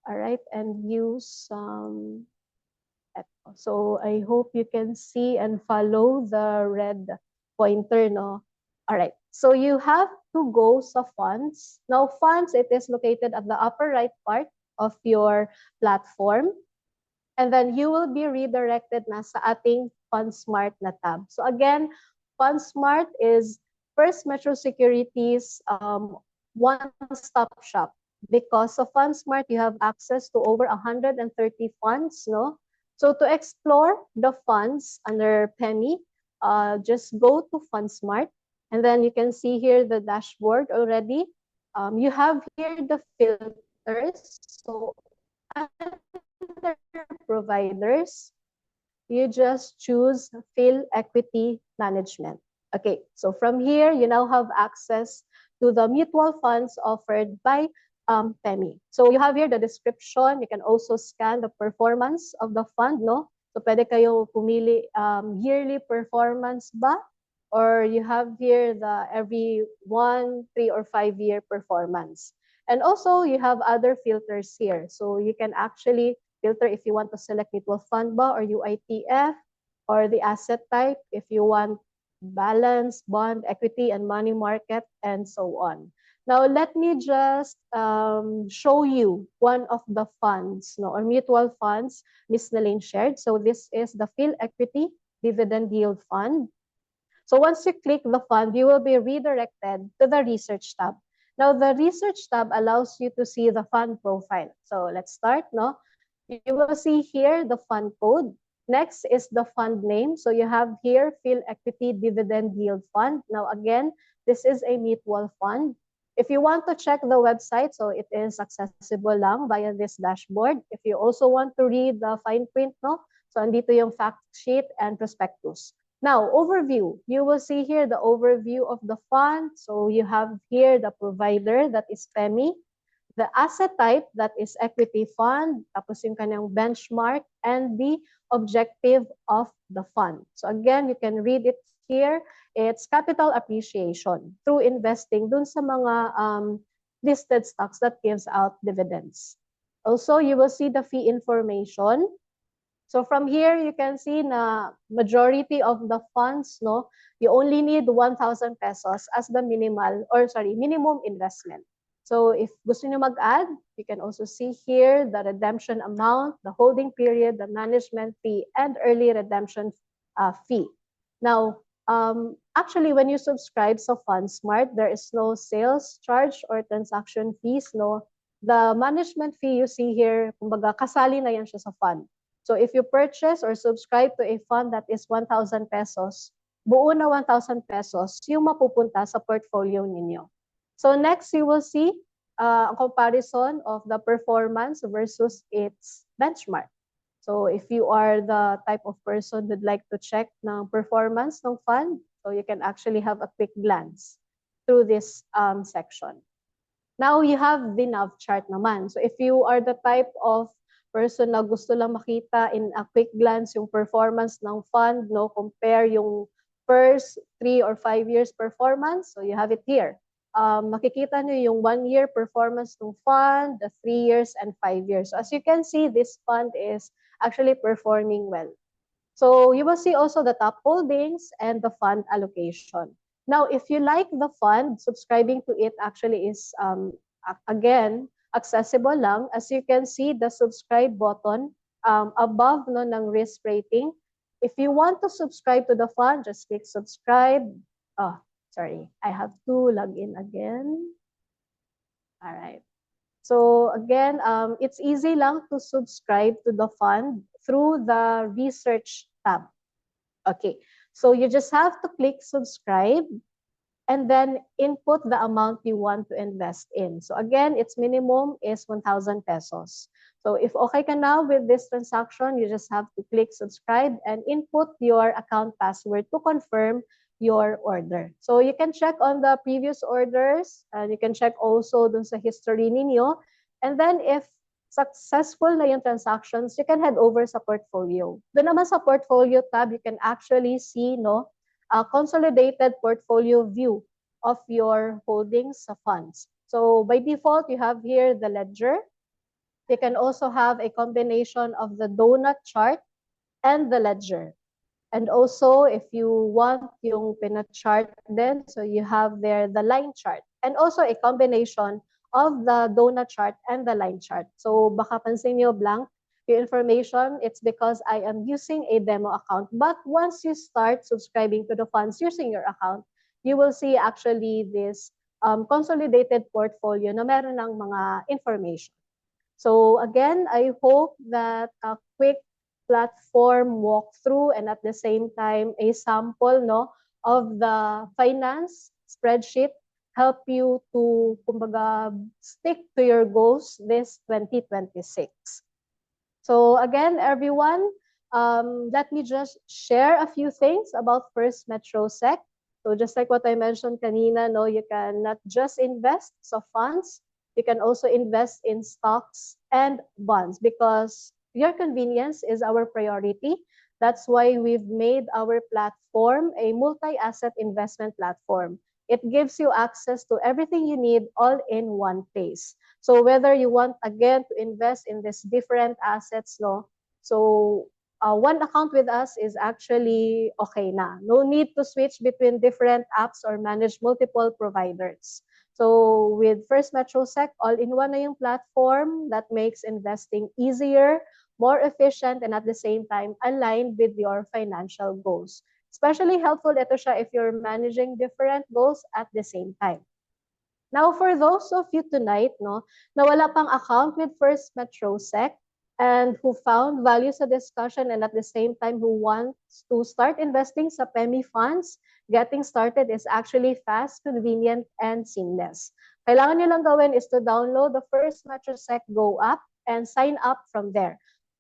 All right, and use so I hope you can see and follow the red pointer, no? All right, so you have to go sa funds. Now funds, it is located at the upper right part of your platform. And then you will be redirected na sa ating FundSmart na tab. So again, FundSmart is First Metro Securities one-stop shop. Because of FundSmart, you have access to over 130 funds, no? So to explore the funds under PEMI, just go to FundSmart. And then you can see here the dashboard already. You have here the filters. So under providers, you just choose Phil Equity Management. Okay, so from here, you now have access to the mutual funds offered by PEMI. So you have here the description. You can also scan the performance of the fund, no? So pwede kayo pumili yearly performance ba? Or you have here the every 1, 3, or 5-year performance. And also, you have other filters here. So you can actually filter if you want to select mutual fund ba or UITF, or the asset type if you want balance, bond, equity, and money market, and so on. Now, let me just show you one of the funds, no, or mutual funds Ms. Nelaine shared. So this is the Phil Equity Dividend Yield Fund. So once you click the fund, you will be redirected to the research tab. Now, the research tab allows you to see the fund profile. So let's start, no? You will see here the fund code. Next is the fund name. So you have here Phil Equity Dividend Yield Fund. Now, again, this is a mutual fund. If you want to check the website, so it is accessible lang via this dashboard. If you also want to read the fine print, no? So andito yung fact sheet and prospectus. Now, overview. You will see here the overview of the fund. So you have here the provider, that is PEMI, the asset type, that is equity fund, tapos yung kanyang benchmark, and the objective of the fund. So again, you can read it here. It's capital appreciation through investing dun sa mga listed stocks that gives out dividends. Also, you will see the fee information. So from here, you can see na majority of the funds, no, you only need 1,000 pesos as the minimum investment. So if gusto niyo mag-add, you can also see here the redemption amount, the holding period, the management fee, and early redemption fee. Now, actually, when you subscribe to FundSmart, there is no sales charge or transaction fees, no. The management fee you see here, kumbaga, kasali na yan siya sa fund. So if you purchase or subscribe to a fund that is 1,000 pesos, buo na 1,000 pesos yung mapupunta sa portfolio ninyo. So next, you will see a comparison of the performance versus its benchmark. So if you are the type of person who'd like to check ng performance ng fund, so you can actually have a quick glance through this section. Now you have the NAV chart naman. So if you are the type of person na gusto lang makita in a quick glance yung performance ng fund, no, compare yung first 3 or 5 years performance, so you have it here. Makikita nyo yung 1-year performance ng fund, the 3 years and 5 years. So as you can see, this fund is actually performing well. So you will see also the top holdings and the fund allocation. Now, if you like the fund, subscribing to it actually is, again, accessible lang. As you can see, the subscribe button above no, ng risk rating. If you want to subscribe to the fund, just click subscribe. Oh, sorry, I have to log in again. All right. So again, it's easy lang to subscribe to the fund through the research tab. Okay, so you just have to click subscribe and then input the amount you want to invest in. So again, its minimum is 1,000 pesos. So if okay ka now with this transaction, you just have to click subscribe and input your account password to confirm your order. So you can check on the previous orders and you can check also dun sa history ninyo. And then if successful na yung transactions, you can head over sa portfolio. Doon naman sa portfolio tab, you can actually see no, a consolidated portfolio view of your holdings sa funds. So by default, you have here the ledger. You can also have a combination of the donut chart and the ledger. And also, if you want yung pina-chart then, so you have there the line chart. And also a combination of the donut chart and the line chart. So baka pansin nyo blank yung information, it's because I am using a demo account. But once you start subscribing to the funds using your account, you will see actually this consolidated portfolio na meron ng mga information. So again, I hope that a quick platform walkthrough and at the same time a sample no of the finance spreadsheet help you to kumbaga stick to your goals this 2026. So again, everyone, let me just share a few things about First Metro Sec. So just like what I mentioned kanina, no, you can not just invest sa funds, you can also invest in stocks and bonds because your convenience is our priority. That's why we've made our platform a multi-asset investment platform. It gives you access to everything you need all in one place. So whether you want, again, to invest in these different assets, no, so one account with us is actually okay na. No need to switch between different apps or manage multiple providers. So with First Metro Sec, all-in-one na yung platform that makes investing easier, more efficient, and at the same time aligned with your financial goals. Especially helpful ito siya if you're managing different goals at the same time. Now, for those of you tonight, no, na wala pang account with First Metro Sec and who found value sa discussion and at the same time who wants to start investing sa PEMI funds, getting started is actually fast, convenient, and seamless. Kailangan nyo lang gawin is to download the First Metro Sec Go app and sign up from there.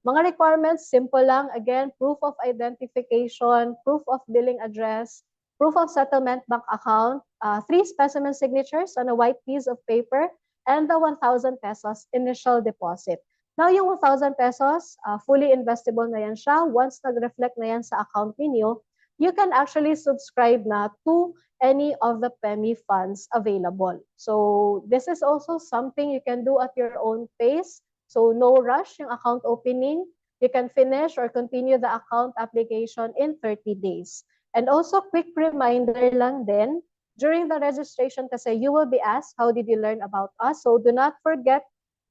Mga requirements, simple lang. Again, proof of identification, proof of billing address, proof of settlement bank account, 3 specimen signatures on a white piece of paper, and the 1,000 pesos initial deposit. Now, yung 1,000 pesos, fully investable na yan siya. Once nag-reflect na yan sa account ninyo, you can actually subscribe na to any of the PEMI funds available. So this is also something you can do at your own pace. So no rush yung account opening. You can finish or continue the account application in 30 days. And also, quick reminder lang din, during the registration kasi you will be asked, how did you learn about us? So do not forget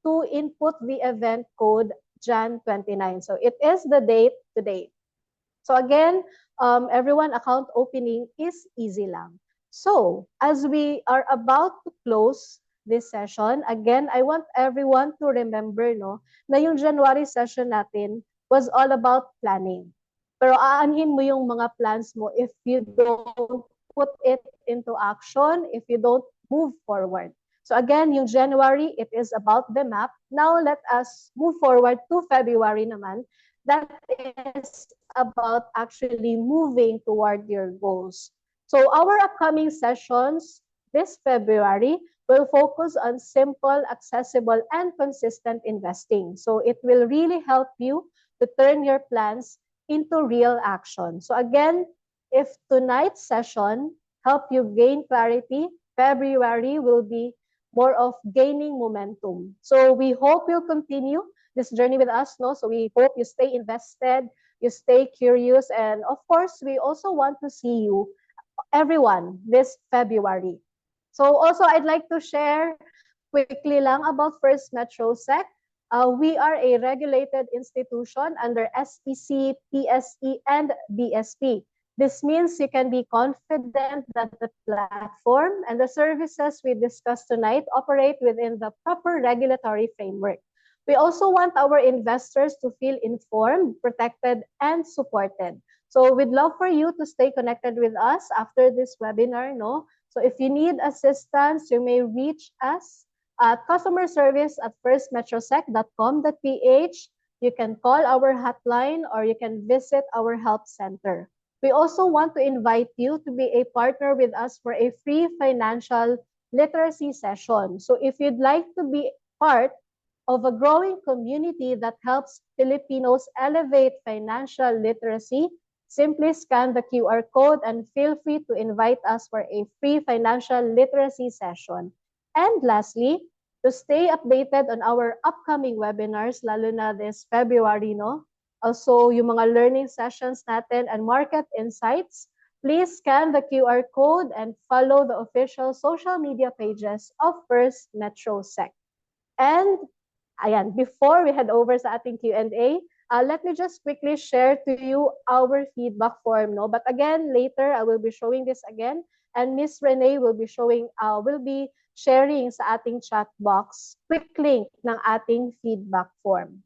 to input the event code Jan29. So it is the date today. So again, everyone, account opening is easy lang. So as we are about to close this session. Again, I want everyone to remember, no, na yung January session natin was all about planning. Pero aanhin mo yung mga plans mo if you don't put it into action, if you don't move forward. So again, yung January, it is about the map. Now let us move forward to February naman. That is about actually moving toward your goals. So our upcoming sessions this February will focus on simple, accessible, and consistent investing. So it will really help you to turn your plans into real action. So again, if tonight's session help you gain clarity, February will be more of gaining momentum. So we hope you'll continue this journey with us, no? So we hope you stay invested, you stay curious, and of course, we also want to see you, everyone, this February. So also, I'd like to share quickly lang about First Metro Sec. We are a regulated institution under SEC, PSE, and BSP. This means you can be confident that the platform and the services we discussed tonight operate within the proper regulatory framework. We also want our investors to feel informed, protected, and supported. So we'd love for you to stay connected with us after this webinar, no? So if you need assistance, you may reach us at customer service at firstmetrosec.com.ph. You can call our hotline or you can visit our help center. We also want to invite you to be a partner with us for a free financial literacy session. So if you'd like to be part of a growing community that helps Filipinos elevate financial literacy, simply scan the QR code and feel free to invite us for a free financial literacy session. And lastly, to stay updated on our upcoming webinars, lalo na this February, no? Also, yung mga learning sessions natin and market insights, please scan the QR code and follow the official social media pages of First Metro Sec. And ayan, before we head over sa ating Q&A, let me just quickly share to you our feedback form, no? But again, later I will be showing this again, and Miss Renee will be sharing sa ating chat box quick link ng ating feedback form.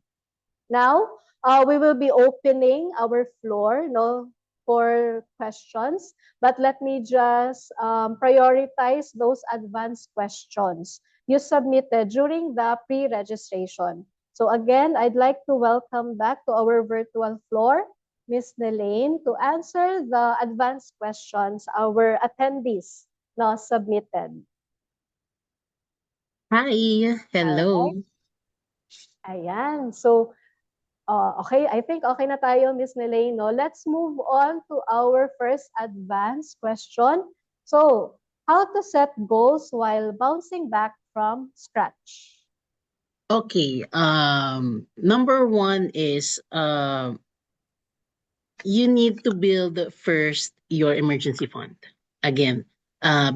Now, we will be opening our floor, no, for questions, but let me just prioritize those advanced questions you submitted during the pre-registration. So again, I'd like to welcome back to our virtual floor, Ms. Nelaine, to answer the advanced questions our attendees now submitted. Hi, hello. Ayan. So, okay, I think okay na tayo, Ms. Nelaine. No? Let's move on to our first advanced question. So, how to set goals while bouncing back from scratch? Okay, number one is you need to build first your emergency fund. Again,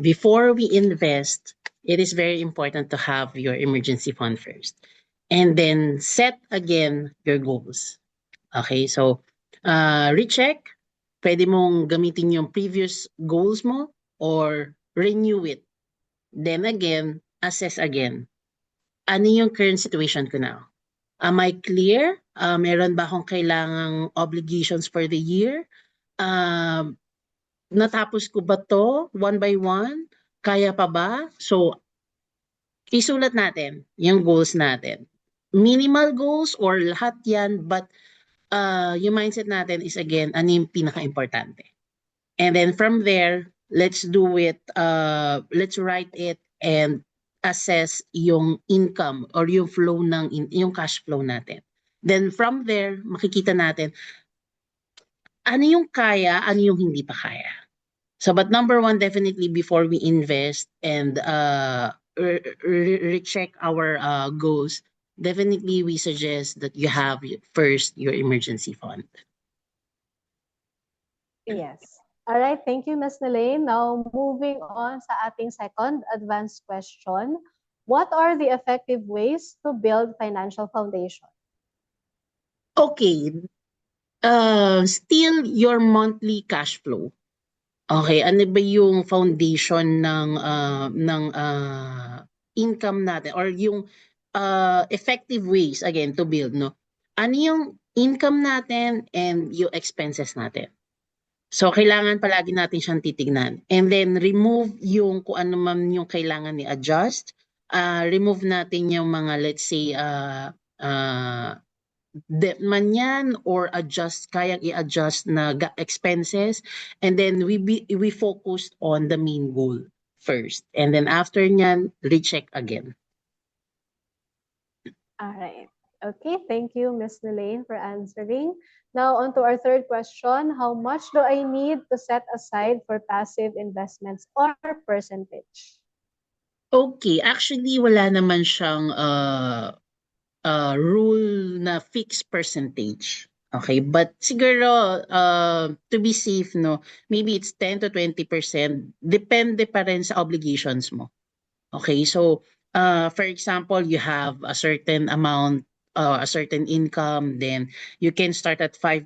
before we invest, it is very important to have your emergency fund first. And then set again your goals. Okay, so recheck. Pwede mong gamitin yung previous goals mo or renew it. Then again, assess again. Ano yung current situation ko now? Am I clear? Meron ba akong kailangang obligations for the year? Natapos ko ba to one by one? Kaya pa ba? So, isulat natin yung goals natin. Minimal goals or lahat yan, but yung mindset natin is again, ano yung pinaka-importante. And then from there, let's do it, let's write it and assess yung income or yung flow yung cash flow natin. Then from there, makikita natin ano yung kaya, ano yung hindi pa kaya. So but number one, definitely before we invest and recheck our goals, definitely we suggest that you have first your emergency fund. Yes. All right, thank you, Ms. Nelaine. Now, moving on sa ating second advanced question. What are the effective ways to build financial foundation? Okay. Still your monthly cash flow. Okay, ano ba yung foundation ng income natin or yung effective ways again to build, no? Ano yung income natin and yung expenses natin. So, kailangan palagi natin siyang titignan. And then, remove yung kung ano man yung kailangan i-adjust. Remove natin yung mga, let's say, debt man yan or adjust, kayang i-adjust na expenses. And then, we focused on the main goal first. And then, after nyan, recheck again. All right. Okay, thank you, Ms. Nelaine, for answering. Now, on to our third question. How much do I need to set aside for passive investments or percentage? Okay, actually, wala naman siyang rule na fixed percentage. Okay, but siguro to be safe, no, maybe it's 10 to 20%. Depende pa rin sa obligations mo. Okay, so for example, you have a certain amount, a certain income, then you can start at 5%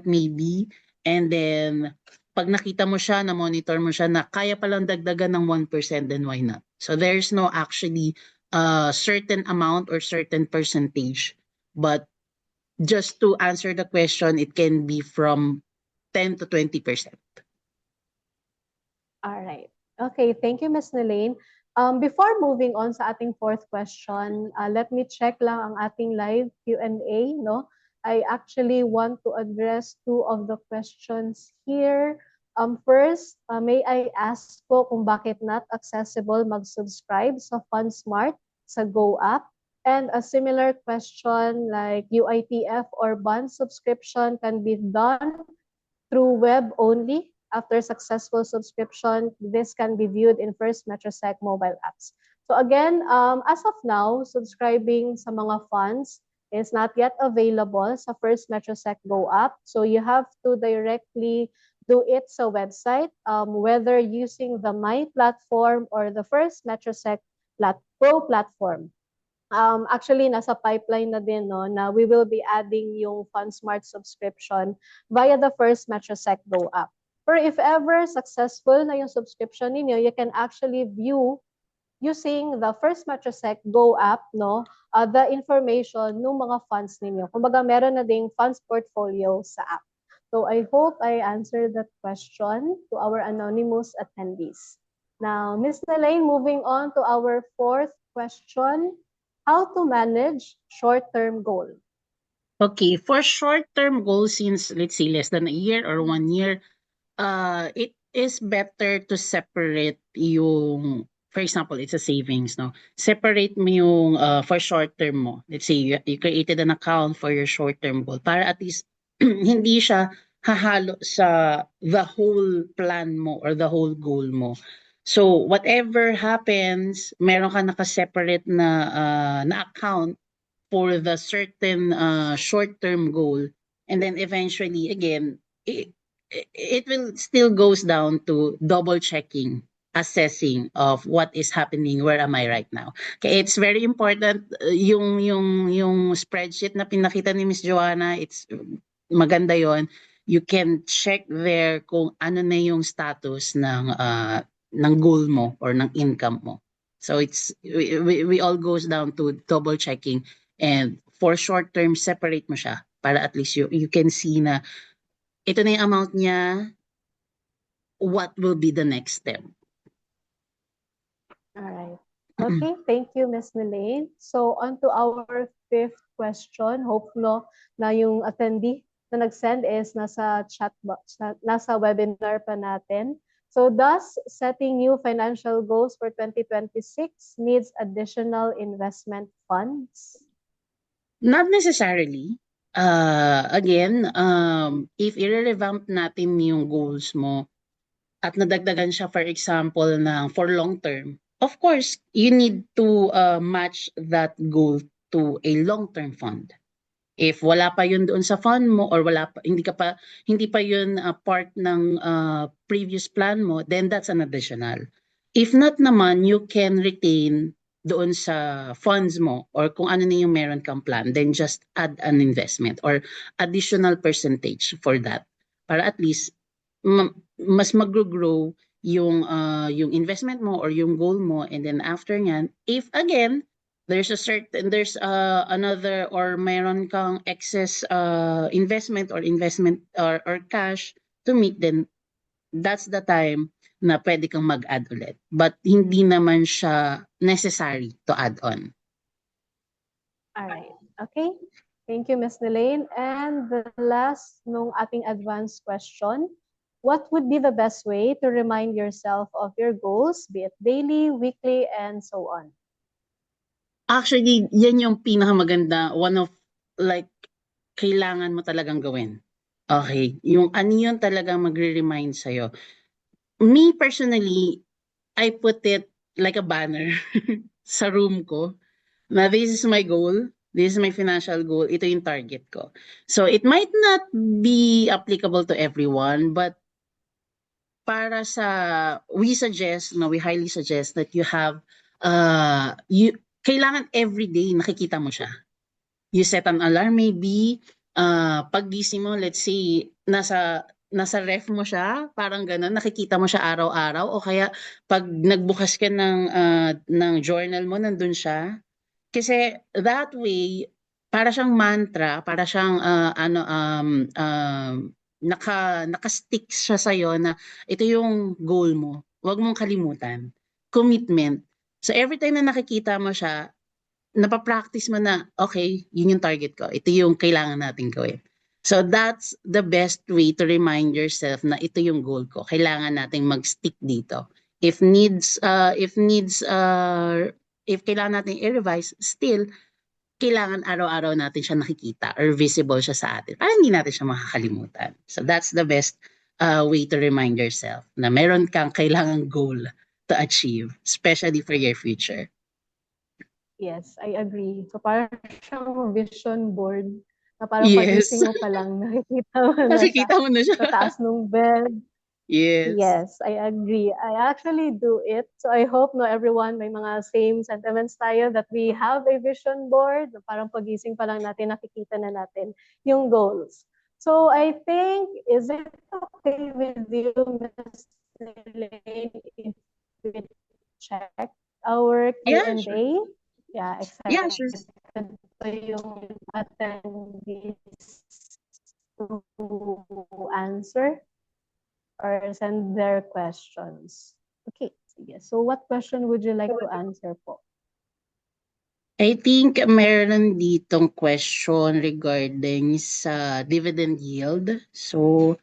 maybe, and then pag nakita mo siya, na-monitor mo siya na kaya palang dagdagan ng 1%, then why not? So there's no actually certain amount or certain percentage, but just to answer the question, it can be from 10 to 20%. All right. Okay, thank you, Ms. Nelaine. Before moving on sa ating fourth question, let me check lang ang ating live Q&A, no? I actually want to address two of the questions here. First, may I ask po kung bakit not accessible mag-subscribe sa FundSmart sa Go app? And a similar question like UITF or bond subscription can be done through web only. After successful subscription, this can be viewed in First Metrosec mobile apps. So again, as of now, subscribing sa mga funds is not yet available sa First Metrosec Go app. So you have to directly do it sa website, whether using the My platform or the First Metrosec Pro platform. Actually, nasa pipeline na din, no, na we will be adding yung FundSmart subscription via the First Metrosec Go app. Pero if ever successful na yung subscription ninyo, you can actually view using the First Metrosec Go app, no, the information ng mga funds ninyo. Kumbaga, meron na ding funds portfolio sa app. So I hope I answered that question to our anonymous attendees. Now, Ms. Nelaine, moving on to our fourth question. How to manage short-term goal? Okay, for short-term goals, since let's say less than a year or 1 year, it is better to separate yung, for example, it's a savings, no? Separate mo yung for short-term mo. Let's say you created an account for your short-term goal para at least hindi siya hahalo sa the whole plan mo or the whole goal mo. So whatever happens, meron ka naka-separate na account for the certain short-term goal, and then eventually again it will still goes down to double checking, assessing of what is happening, where am I right now. Okay, it's very important yung spreadsheet na pinakita ni Miss Joanna, it's maganda yon. You can check there kung ano na yung status ng goal mo or ng income mo. So it's we all goes down to double checking, and for short term separate mo siya para at least you can see na ito na yung amount niya, what will be the next step. All right. Okay, thank you, Ms. Nelaine. So on to our fifth question. Hope no na yung attendee na nag-send is nasa chat box, nasa webinar pa natin. So does setting new financial goals for 2026 needs additional investment funds? Not necessarily. Again, if i-revamp natin yung goals mo at nadagdagan siya, for example, for long term, of course, you need to match that goal to a long-term fund. If wala pa yun doon sa fund mo or hindi pa yun part ng previous plan mo, then that's an additional. If not naman, you can retain doon sa funds mo or kung ano na yung meron kang plan, then just add an investment or additional percentage for that para at least mas mag-grow yung investment mo or yung goal mo, and then after nyan, if again there's another or mayroon kang excess investment or cash to meet, then that's the time na pwede kang mag-add ulit. But hindi naman siya necessary to add on. All right. Okay. Thank you, Ms. Nelaine. And the last nung ating advanced question, what would be the best way to remind yourself of your goals, be it daily, weekly, and so on? Actually, yan yung pinakamaganda, one of like kailangan mo talagang gawin. Okay, yung ano yun talagang magre-remind sa'yo. Me personally, I put it like a banner sa room ko na this is my goal, this is my financial goal, ito yung target ko. So it might not be applicable to everyone, but para sa, we highly suggest that you have, kailangan everyday nakikita mo siya. You set an alarm maybe, paggising mo, let's say, nasa ref mo siya, parang ganun, nakikita mo siya araw-araw, o kaya pag nagbukas ka ng journal mo, nandun siya. Kasi that way, para siyang mantra, para siyang naka-stick siya sa'yo na ito yung goal mo. Huwag mong kalimutan. Commitment. So every time na nakikita mo siya, napapractice mo na, okay, yun yung target ko. Ito yung kailangan natin gawin. So that's the best way to remind yourself na ito yung goal ko. Kailangan nating mag-stick dito. If kailangan natin i-revise, still, kailangan araw-araw natin siya nakikita or visible siya sa atin para hindi natin siya makakalimutan. So that's the best way to remind yourself na meron kang kailangang goal to achieve, especially for your future. Yes, I agree. So parang siyang vision board na parang Yes. pagising mo pa lang, nakikita mo na Nakikita mo na siya. sa taas ng bed. Yes. Yes, I agree. I actually do it. So I hope no everyone may mga same sentiments tayo that we have a vision board. Parang pagising pa lang natin, nakikita na natin yung goals. So I think, is it okay with you, Ms. Elaine, if we check our Q&A? Yeah, sure. Yeah, Yeah, excited sure. pa yung attendees to answer or send their questions. Okay, sige. So what question would you like to answer po? I think meron ditong question regarding sa dividend yield. So,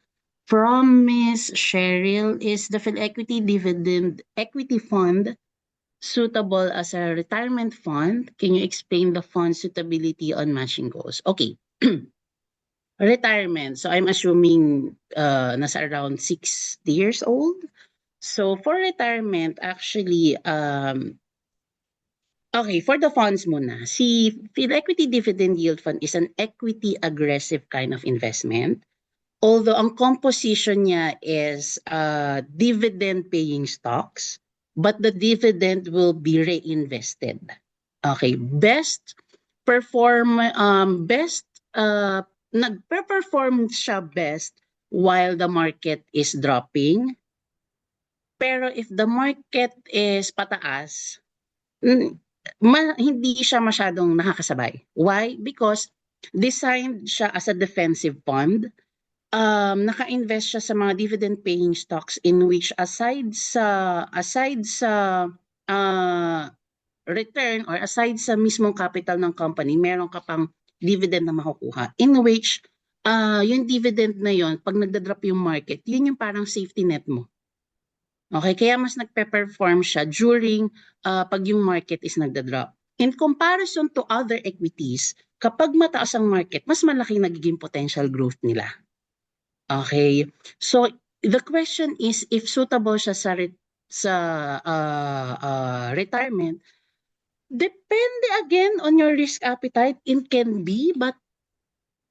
from Ms. Cheryl, is the PhilEquity Dividend Equity Fund suitable as a retirement fund? Can you explain the fund suitability on matching goals? Okay. Retirement. So, I'm assuming nasa around 60 years old. So, for retirement, actually, okay, for the funds muna. Si PhilEquity Dividend Yield Fund is an equity aggressive kind of investment. Although ang composition niya is dividend paying stocks, but the dividend will be reinvested. Okay, nagpe-perform siya best while the market is dropping. Pero if the market is pataas, hindi siya masyadong nakakasabay. Why? Because designed siya as a defensive fund. Naka-invest siya sa mga dividend-paying stocks in which aside sa return or aside sa mismong capital ng company, meron ka pang dividend na makukuha. In which, yung dividend na yon, pag nagda-drop yung market, yun yung parang safety net mo. Okay, kaya mas nagpe-perform siya during pag yung market is nagda-drop. In comparison to other equities, kapag mataas ang market, mas malaki nagiging potential growth nila. Okay, so the question is if suitable siya sa retirement. Depende again on your risk appetite. It can be, but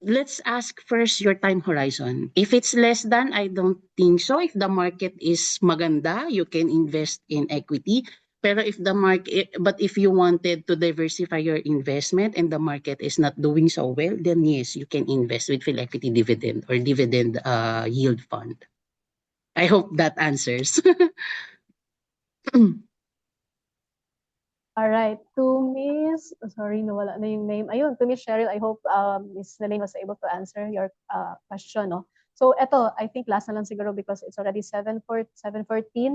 let's ask first your time horizon. If it's less than, I don't think so. If the market is maganda, you can invest in equity. Pero but if you wanted to diversify your investment and the market is not doing so well, then yes, you can invest with PhilEquity Dividend or Dividend Yield Fund. I hope that answers. All right. To Miss, sorry, nawala na yung name. Ayun, to Miss Cheryl, I hope Miss Nalane was able to answer your question, no? So, eto, I think last na lang siguro because it's already 7:14,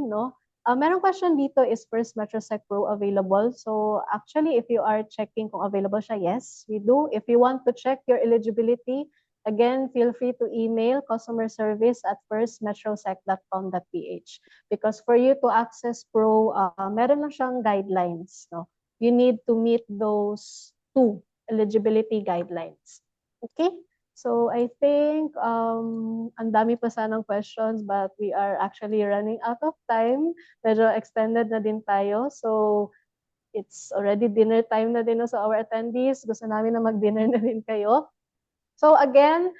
no? Merong question dito, is First Metrosec Pro available? So, actually, if you are checking kung available siya, yes, we do. If you want to check your eligibility, again, feel free to email customer service at firstmetrosec.com.ph. Because for you to access Pro, meron lang siyang guidelines, no? You need to meet those two eligibility guidelines. Okay? So I think ang dami pa sanang questions but we are actually running out of time. Medyo extended na din tayo. So it's already dinner time na din no, sa our attendees. Gusto namin na mag-dinner na din kayo. So again,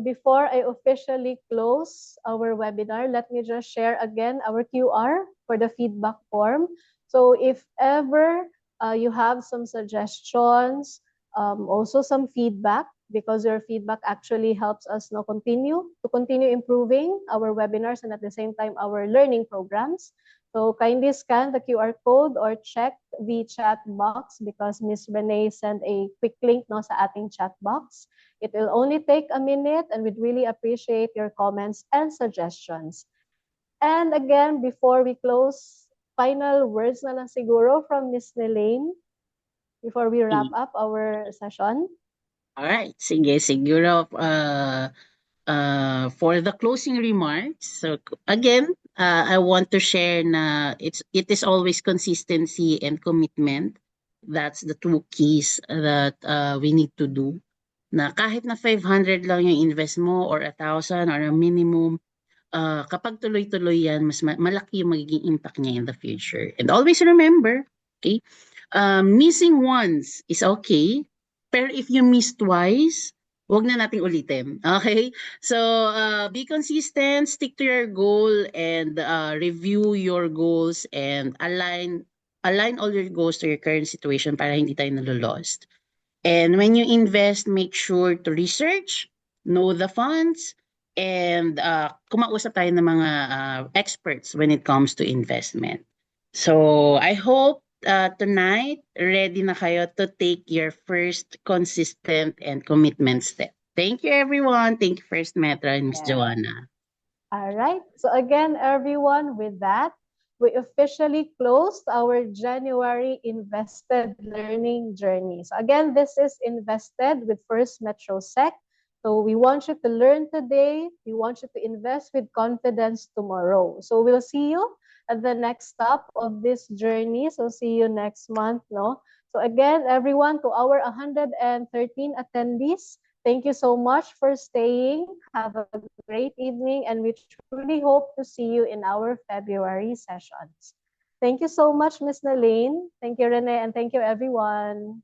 before I officially close our webinar, let me just share again our QR for the feedback form. So if ever you have some suggestions, also some feedback, because your feedback actually helps us now continue improving our webinars and at the same time our learning programs. So kindly scan the QR code or check the chat box because Ms. Renee sent a quick link no, sa ating chat box. It will only take a minute and we'd really appreciate your comments and suggestions. And again, before we close, final words na lang siguro from Ms. Nelaine before we wrap up our session. Alright, sige, siguro for the closing remarks, so again, I want to share na it is always consistency and commitment. That's the two keys that we need to do. Na kahit na 500 lang yung invest mo or 1,000 or a minimum, kapag tuloy-tuloy yan, mas malaki yung magiging impact niya in the future. And always remember, okay, missing once is okay, pero if you miss twice, wag na nating ulitin. Okay? So, be consistent, stick to your goal, and review your goals and align all your goals to your current situation para hindi tayo nalolost. And when you invest, make sure to research, know the funds, and kumausap tayo ng mga experts when it comes to investment. So I hope tonight, ready na kayo to take your first consistent and commitment step. Thank you, everyone. Thank you, First Metro and Miss Joanna. All right. So again, everyone, with that, we officially closed our January Invested Learning Journey. So again, this is Invested with First Metrosec. So we want you to learn today. We want you to invest with confidence tomorrow. So we'll see you at the next stop of this journey. So see you next month, no? So again, everyone, to our 113 attendees, thank you so much for staying. Have a great evening, and we truly hope to see you in our February sessions. Thank you so much, Ms. Nalaine. Thank you, Renee, and thank you, everyone.